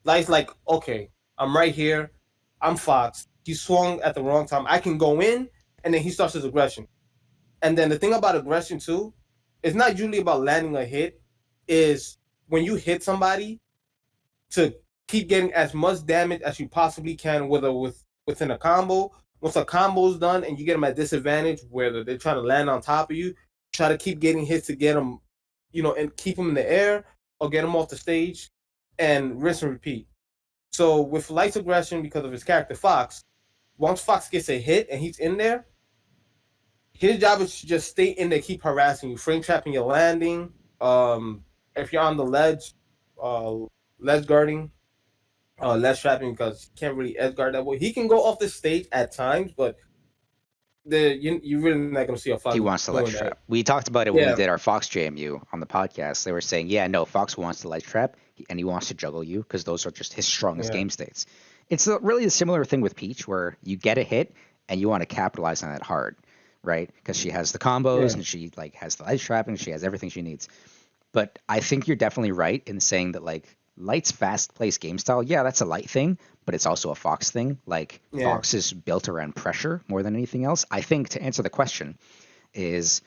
Light's like, okay, I'm right here. I'm Fox. He swung at the wrong time. I can go in, and then he starts his aggression. And then the thing about aggression too, it's not usually about landing a hit. Is when you hit somebody to keep getting as much damage as you possibly can, whether within a combo. Once a combo's done and you get them at disadvantage, whether they're trying to land on top of you, try to keep getting hits to get them, and keep them in the air or get them off the stage, and rinse and repeat. So with Light's aggression, because of his character Fox, once Fox gets a hit and he's in there, his job is to just stay in there, keep harassing you, frame trapping your landing. If you're on the ledge, ledge guarding, ledge trapping, because he can't really edge guard that way. He can go off the stage at times, but you're really not going to see a Fox. He wants to ledge trap. We talked about it when we did our Fox JMU on the podcast. They were saying, yeah, no, Fox wants to ledge trap, and he wants to juggle you because those are just his strongest game states. It's really a similar thing with Peach, where you get a hit and you want to capitalize on that hard, right? Because she has the combos and she like has the ledge trap and she has everything she needs. But I think you're definitely right in saying that like Light's fast-paced game style, yeah, that's a Light thing, but it's also a Fox thing. Like Fox is built around pressure more than anything else. I think to answer the question is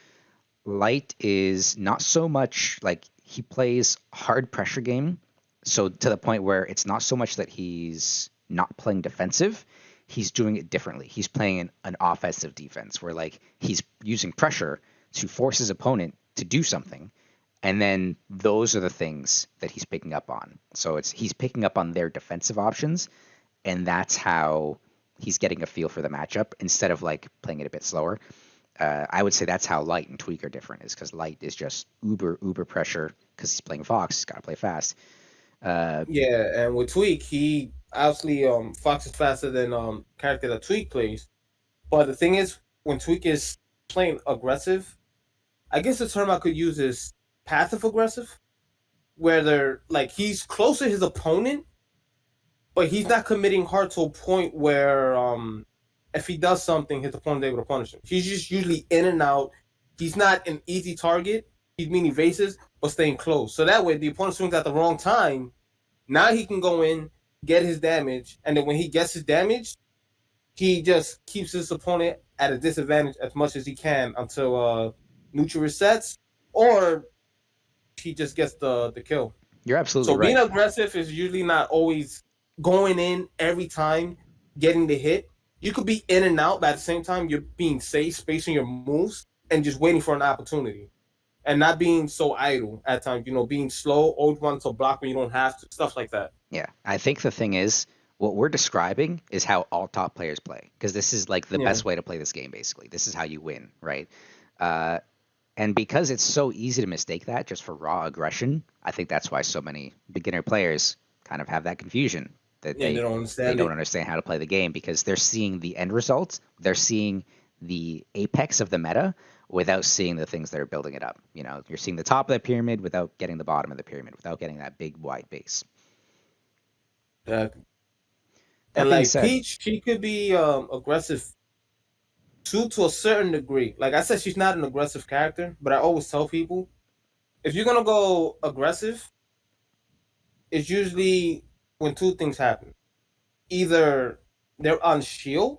Light is not so much like he plays hard pressure game, so to the point where it's not so much that he's not playing defensive, he's doing it differently. He's playing an offensive defense where like he's using pressure to force his opponent to do something. And then those are the things that he's picking up on. So he's picking up on their defensive options, and that's how he's getting a feel for the matchup instead of like playing it a bit slower. I would say that's how Light and Tweak are different, is because Light is just uber pressure because he's playing Fox. He's got to play fast. And with Tweak, he obviously Fox is faster than character that Tweak plays. But the thing is, when Tweak is playing aggressive, I guess the term I could use is passive aggressive, where they're like he's close to his opponent, but he's not committing hard to a point where if he does something, his opponent's able to punish him. He's just usually in and out. He's not an easy target. He's being evasive, but staying close. So that way, the opponent swings at the wrong time. Now he can go in, get his damage, and then when he gets his damage, he just keeps his opponent at a disadvantage as much as he can until neutral resets, or he just gets the kill. You're absolutely So right. being aggressive is usually not always going in every time, getting the hit. You could be in and out, but at the same time, you're being safe, spacing your moves, and just waiting for an opportunity. And not being so idle at times, being slow, always wanting to block when you don't have to, stuff like that. Yeah, I think the thing is, what we're describing is how all top players play, because this is like the best way to play this game. Basically, this is how you win, right? And because it's so easy to mistake that just for raw aggression, I think that's why so many beginner players kind of have that confusion that they don't understand how to play the game, because they're seeing the end results, they're seeing the apex of the meta without seeing the things that are building it up. You're seeing the top of the pyramid without getting the bottom of the pyramid, without getting that big wide base. And like Peach, she could be aggressive to a certain degree. Like I said, she's not an aggressive character, but I always tell people, if you're gonna go aggressive, it's usually when two things happen. Either they're on shield,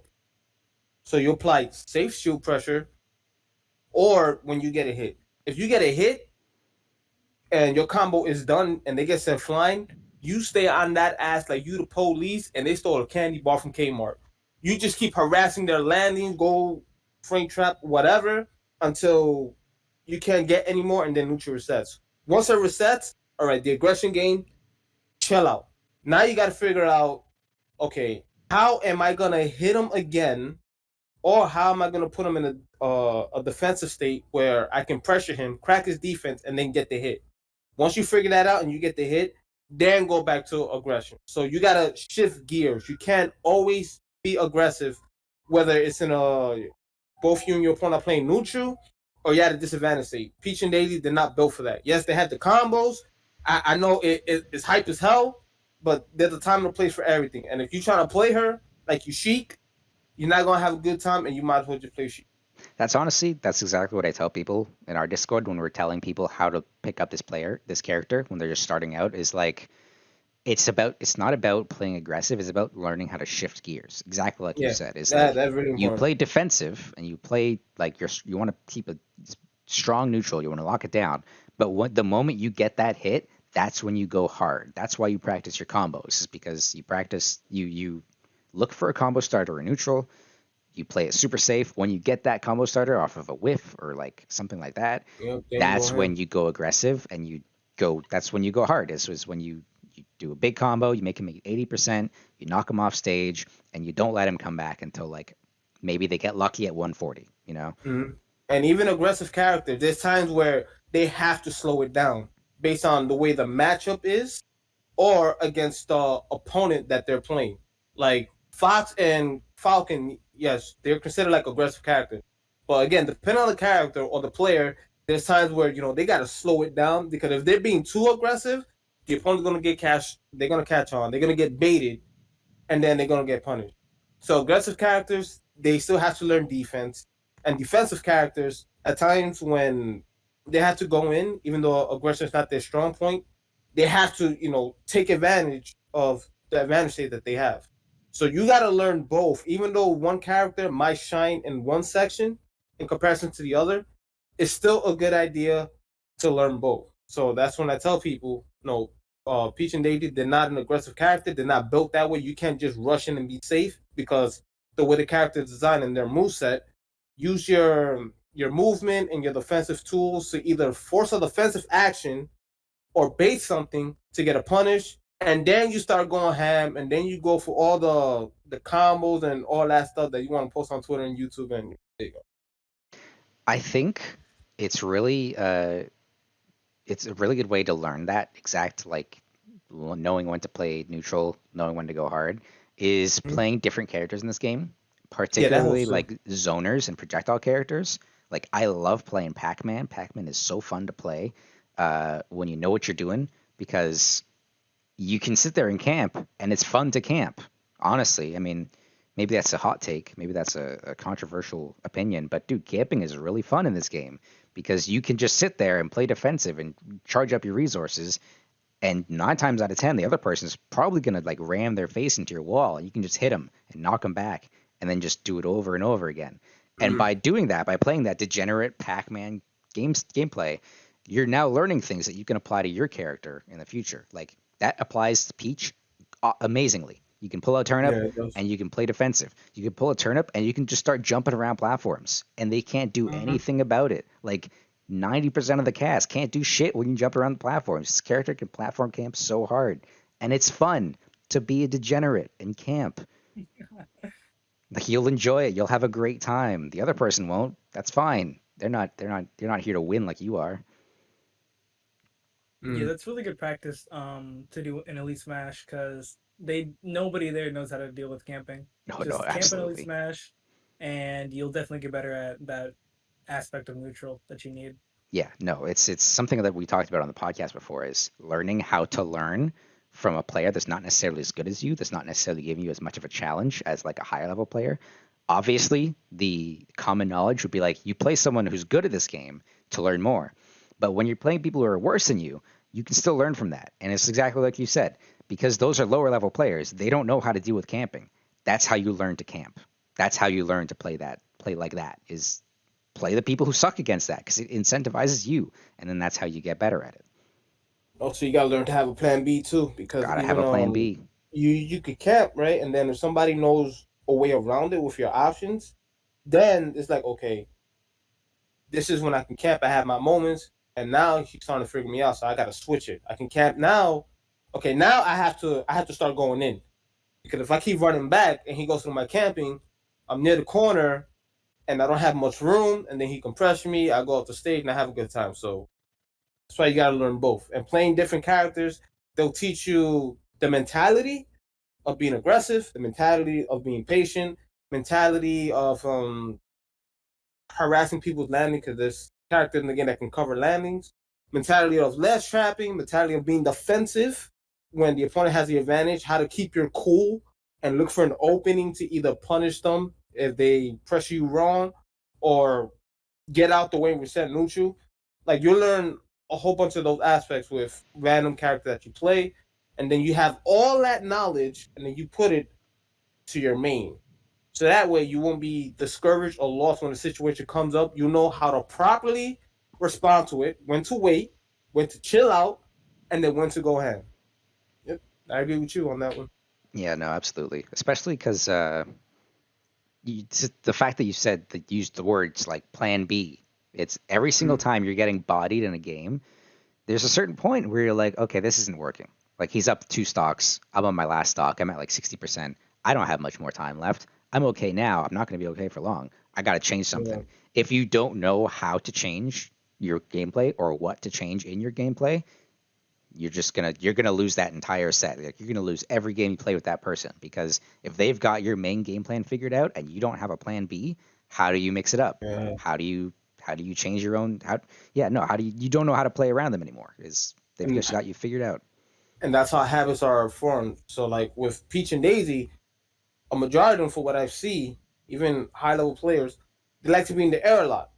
so you apply safe shield pressure, or when you get a hit. If you get a hit and your combo is done and they get sent flying, you stay on that ass like you the police and they stole a candy bar from Kmart. You just keep harassing their landing, go frame trap, whatever, until you can't get any more, and then neutral resets. Once it resets, all right, the aggression game, chill out. Now you got to figure out, okay, how am I going to hit him again, or how am I going to put him in a defensive state where I can pressure him, crack his defense, and then get the hit. Once you figure that out and you get the hit, then go back to aggression. So you got to shift gears. You can't always be aggressive, whether it's in both you and your opponent are playing neutral, or you're at a disadvantage state. Peach and Daisy, they're not built for that. Yes, they have the combos. I know it's hype as hell, but there's a time and a place for everything. And if you're trying to play her like you Sheik, you're not going to have a good time, and you might as well just play Sheik. That's exactly what I tell people in our Discord when we're telling people how to pick up this character when they're just starting out, is like, it's not about playing aggressive, it's about learning how to shift gears. Exactly like you said. Is that really you play defensive and you play like you want to keep a strong neutral, you want to lock it down. But the moment you get that hit, that's when you go hard. That's why you practice your combos, is because you look for a combo starter or neutral. You play it super safe. When you get that combo starter off of a whiff or like something like that, that's when you go aggressive, and that's when you go hard. Is when you do a big combo, you make him 80%, you knock him off stage, and you don't let him come back until like maybe they get lucky at 140, Mm-hmm. And even aggressive characters, there's times where they have to slow it down based on the way the matchup is, or against the opponent that they're playing. Like Fox and Falcon, yes, they're considered like aggressive characters. But again, depending on the character or the player, there's times where they got to slow it down, because if they're being too aggressive, the opponent's gonna get they're gonna catch on, they're gonna get baited, and then they're gonna get punished. So aggressive characters, they still have to learn defense, and defensive characters, at times when they have to go in, even though aggression is not their strong point, they have to take advantage of the advantage state that they have. So you got to learn both. Even though one character might shine in one section in comparison to the other, it's still a good idea to learn both. So that's when I tell people, Peach and Daisy, they're not an aggressive character. They're not built that way. You can't just rush in and be safe, because the way the character is designed and their moveset, use your movement and your defensive tools to either force a defensive action or bait something to get a punish, and then you start going ham, and then you go for all the combos and all that stuff that you want to post on Twitter and YouTube, and there you go. I think it's really it's a really good way to learn that exact, like, knowing when to play neutral, knowing when to go hard, is playing different characters in this game. particularly too. like zoners and projectile characters. Like I love playing Pac-Man. Pac-Man is so fun to play when you know what you're doing because you can sit there and camp and it's fun to camp. Honestly, I mean, maybe that's a hot take, maybe that's a controversial opinion, but dude, camping is really fun in this game because you can just sit there and play defensive and charge up your resources and 9 times out of 10 the other person's probably going to like ram their face into your wall. You can just hit them and knock them back and then just do it over and over again. And by doing that, by playing that degenerate Pac-Man gameplay, you're now learning things that you can apply to your character in the future. Like that applies to Peach amazingly. You can pull out turnip and you can play defensive. You can pull a turnip and you can just start jumping around platforms and they can't do anything about it. Like 90% of the cast can't do shit when you jump around the platforms. This character can platform camp so hard, and it's fun to be a degenerate and camp. Like you'll enjoy it. You'll have a great time. The other person won't. That's fine. They're not here to win like you are. Yeah, that's really good practice to do in Elite Smash because nobody there knows how to deal with camping. No, Just no, camp in absolutely. Elite Smash, and you'll definitely get better at that aspect of neutral that you need. Yeah, no, it's something that we talked about on the podcast before is learning how to learn from a player that's not necessarily as good as you, that's not necessarily giving you as much of a challenge as like a higher level player. Obviously, the common knowledge would be like you play someone who's good at this game to learn more. But when you're playing people who are worse than you can still learn from that. And it's exactly like you said, because those are lower level players, they don't know how to deal with camping. That's how you learn to camp. That's how you learn to play like that is play the people who suck against that because it incentivizes you, and then that's how you get better at it. Also, you gotta learn to have a plan B too, because Gotta even have a plan B. you could camp, right, and then if somebody knows a way around it with your options, then it's like, okay, this is when I can camp. I have my moments, and now he's trying to figure me out, so I gotta switch it. I can camp now. Okay, now I have to start going in, because if I keep running back and he goes through my camping, I'm near the corner and I don't have much room, and then he can pressure me. I go off the stage and I have a good time. So that's why you gotta learn both. And playing different characters, they'll teach you the mentality of being aggressive, the mentality of being patient, mentality of harassing people's landing because there's characters again that can cover landings, mentality of ledge trapping, mentality of being defensive when the opponent has the advantage, how to keep your cool and look for an opening to either punish them if they pressure you wrong or get out the way and reset neutral. Like you'll learn a whole bunch of those aspects with random character that you play, and then you have all that knowledge and then you put it to your main. So that way you won't be discouraged or lost when the situation comes up. You know how to properly respond to it, when to wait, when to chill out, and then when to go ham. Yep, I agree with you on that one. Yeah, no, absolutely. Especially because the fact that you said that you used the words like plan B. It's every single time you're getting bodied in a game, there's a certain point where you're like, okay, this isn't working. Like he's up 2 stocks. I'm on my last stock. I'm at like 60%. I don't have much more time left. I'm okay now. I'm not going to be okay for long. I got to change something. Yeah. If you don't know how to change your gameplay or what to change in your gameplay, you're gonna lose that entire set. Like you're gonna lose every game you play with that person because if they've got your main game plan figured out and you don't have a plan B, how do you mix it up? Yeah. How do you change your own? How do you don't know how to play around them anymore? Is they've just got you figured out. And that's how habits are formed. So like with Peach and Daisy, a majority of them, for what I see, even high level players, they like to be in the air a lot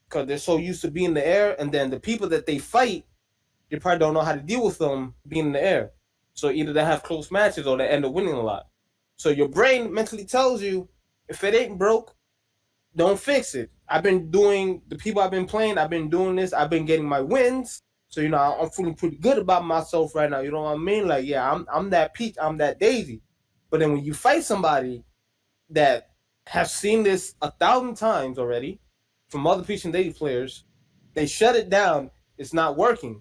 because they're so used to being in the air, and then the people that they fight, they probably don't know how to deal with them being in the air. So either they have close matches or they end up winning a lot. So your brain mentally tells you, if it ain't broke, don't fix it. I've been doing, the people I've been playing, I've been doing this, I've been getting my wins. So, you know, I'm feeling pretty good about myself right now. You know what I mean? Like, yeah, I'm that Peach, I'm that Daisy. But then when you fight somebody that has seen this 1,000 times already from other Peach and Daisy players, they shut it down. It's not working.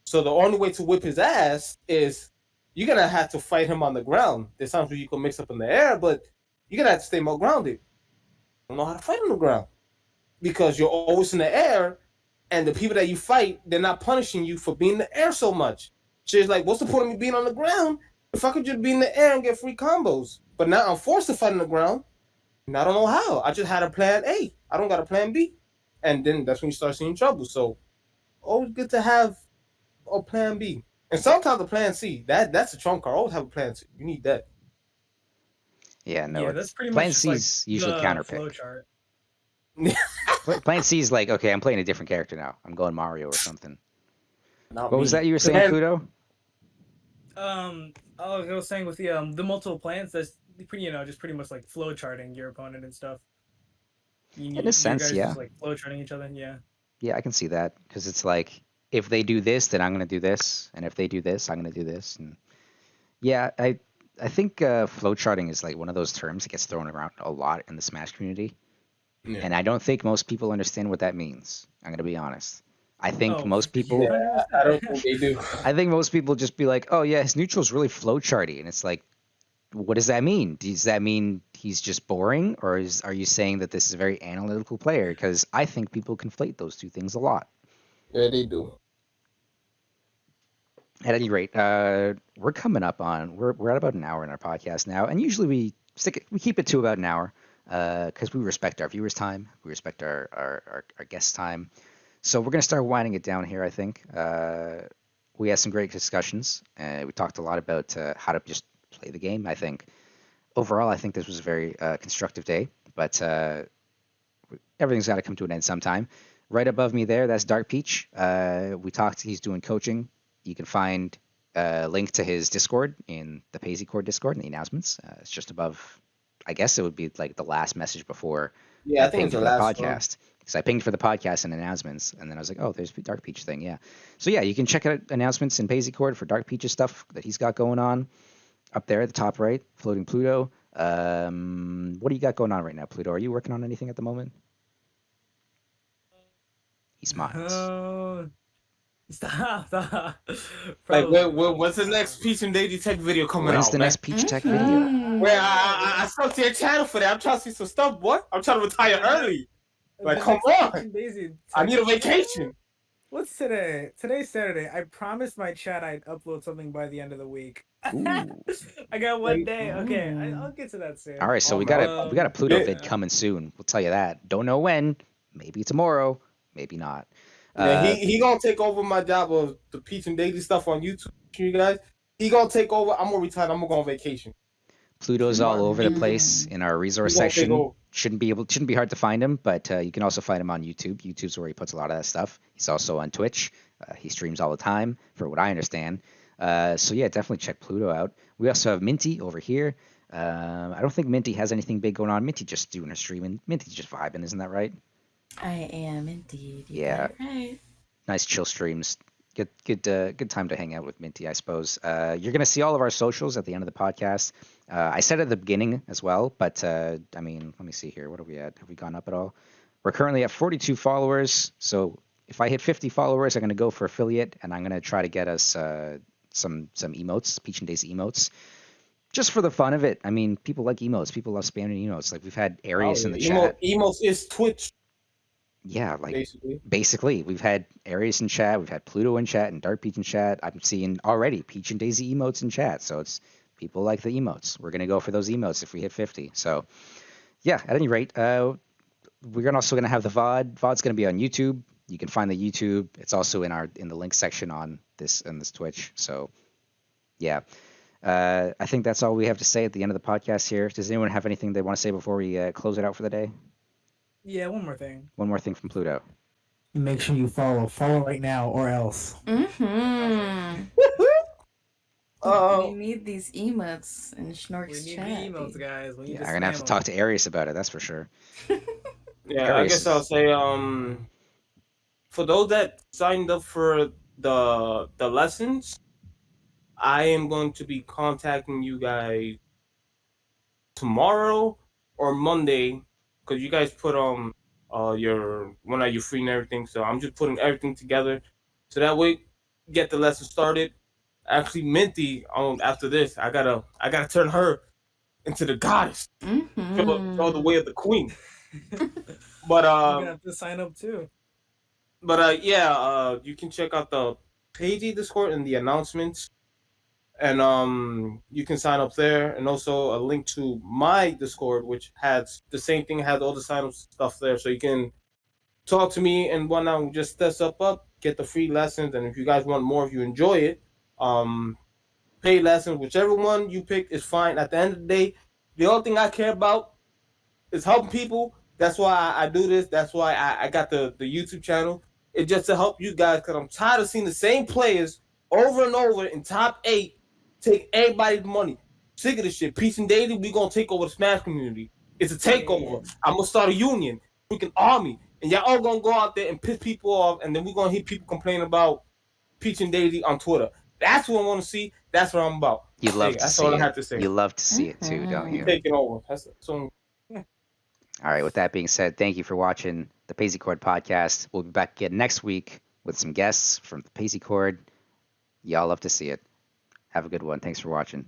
So the only way to whip his ass is you're going to have to fight him on the ground. There's times where you can mix up in the air, but you're going to have to stay more grounded. You don't know how to fight on the ground because you're always in the air, and the people that you fight, they're not punishing you for being in the air so much. So it's like, what's the point of me being on the ground if I could just be in the air and get free combos? But now I'm forced to fight on the ground, And I don't know how. I just had a plan A. I don't got a plan B. And then that's when you start seeing trouble. So always good to have a plan B. And sometimes a plan C. That's a trump card. Always have a plan C. You need that. Yeah, no, Yeah, that's it's pretty Plan much just like C's usually the counterpick. flow chart. Plan C is like, okay, I'm playing a different character now. I'm going Mario or something. Not What me. was that you were saying, Man, Pluto? I was saying with the multiple plans, that's pretty, just pretty much like flow charting your opponent and stuff. In a You sense, guys yeah. just like flow charting each other, yeah. Yeah, I can see that because it's like if they do this, then I'm gonna do this, and if they do this, I'm gonna do this, and yeah, I think flowcharting is like one of those terms that gets thrown around a lot in the Smash community, yeah. and I don't think most people understand what that means. I'm gonna be honest. I think Oh, most people, Yeah, I don't think they do. I think most people just be like, oh yeah, his neutral's really flowcharty, and it's like, what does that mean? Does that mean he's just boring, or are you saying that this is a very analytical player? Because I think people conflate those two things a lot. Yeah, they do. At any rate, we're coming up on we're at about an hour in our podcast now, and usually we keep it to about an hour because we respect our viewers' time, we respect our guests' time. So we're gonna start winding it down here. I think we had some great discussions. We talked a lot about how to just play the game. I think overall, I think this was a very constructive day, but everything's got to come to an end sometime. Right above me there, that's Dark.Pch. We talked. He's doing coaching. You can find a link to his Discord in the Paisycord Discord in the announcements. It's just above. I guess it would be like the last message before Yeah, I I think pinged it's for the the last one. podcast. Because I pinged for the podcast and announcements, and then I was like, oh, there's the Dark.Pch thing. Yeah. So yeah, you can check out announcements in Paisycord for Dark.Pch's stuff that he's got going on. Up there at the top right, floating Pluto. What do you got going on right now, Pluto? Are you working on anything at the moment? He smiles. Oh, stop. Like, Probably. what's the next Peach and Daisy Tech video coming When out, is the man? next Peach Tech video? Where I subbed to your channel for that. I'm trying to see some stuff, boy. I'm trying to retire early. Like, come on. I need a vacation. What's today? Today's Saturday. I promised my chat I'd upload something by the end of the week. Ooh. I got one Like, day. Okay, I'll get to that soon. All right, so Oh, we got man. a Pluto Yeah. vid coming soon. We'll tell you that. Don't know when. Maybe tomorrow. Maybe not. Yeah, he gonna take over my job of the Peach and Daisy stuff on YouTube. You guys, he gonna take over. I'm gonna retire. I'm gonna go on vacation. Pluto's all over the place in our resource He gonna take section. over. Shouldn't be hard to find him, but you can also find him on YouTube. YouTube's where he puts a lot of that stuff. He's also on Twitch. He streams all the time, for what I understand. So yeah, definitely check Pluto out. We also have Minthe over here. I don't think Minthe has anything big going on. Minthe just doing her streaming. Minthe's just vibing, isn't that right? I am indeed. You Yeah. got it right. Nice chill streams. Good time to hang out with Minthe, I suppose. You're gonna see all of our socials at the end of the podcast. I said at the beginning as well, but I mean, let me see here. What are we at? Have we gone up at all? We're currently at 42 followers. So if I hit 50 followers, I'm gonna go for affiliate, and I'm gonna try to get us some emotes, Peach and Daisy emotes, just for the fun of it. I mean, people like emotes. People love spamming emotes. Like we've had Arius in the chat. Emos is Twitch. Yeah, like basically we've had Arius in chat, we've had Pluto in chat, and Dark.Pch in chat. I'm seeing already Peach and Daisy emotes in chat, so it's people like the emotes. We're gonna go for those emotes if we hit 50. So yeah, at any rate, we're also gonna have the VOD. VOD's gonna be on YouTube. You can find the YouTube. It's also in the link section on this Twitch. So yeah. I think that's all we have to say at the end of the podcast here. Does anyone have anything they want to say before we close it out for the day? Yeah, one more thing. One more thing from Pluto. Make sure you follow. Follow right now or else. Mm-hmm. We need these emotes in Shnoork's chat. We need the emotes, guys. I'm gonna have to talk to Arius about it. That's for sure. Yeah, Arius. I guess I'll say for those that signed up for the lessons, I am going to be contacting you guys tomorrow or Monday, because you guys put your one of your free and everything. So I'm just putting everything together, so that way get the lesson started. Actually, Minthe, after this, I gotta turn her into the goddess, show the way of the queen. But you're gonna have to sign up too. But yeah, you can check out the Paisy Discord and the announcements. and you can sign up there, and also a link to my Discord, which has the same thing, has all the sign up stuff there, so you can talk to me and whatnot. Just step up, get the free lessons, and if you guys want more, if you enjoy it, paid lessons, whichever one you pick is fine. At the end of the day, the only thing I care about is helping people. That's why I do this. That's why I got the YouTube channel. It's just to help you guys, because I'm tired of seeing the same players over and over in top 8 take everybody's money. Sick of this shit. Peace and Daily, we gonna take over the Smash community. It's a takeover. Yeah. I'm gonna start a union, freaking army, and y'all all gonna go out there and piss people off, and then we gonna hear people complain about Peach and Daisy on Twitter. That's what I want to see. That's what I'm about. You love to That's see all I it. have to say. You love to see it too, don't Mhm. you? Taking over. That's so. All right, with that being said, thank you for watching the Paisycord podcast. We'll be back again next week with some guests from the Paisycord. Y'all love to see it. Have a good one. Thanks for watching.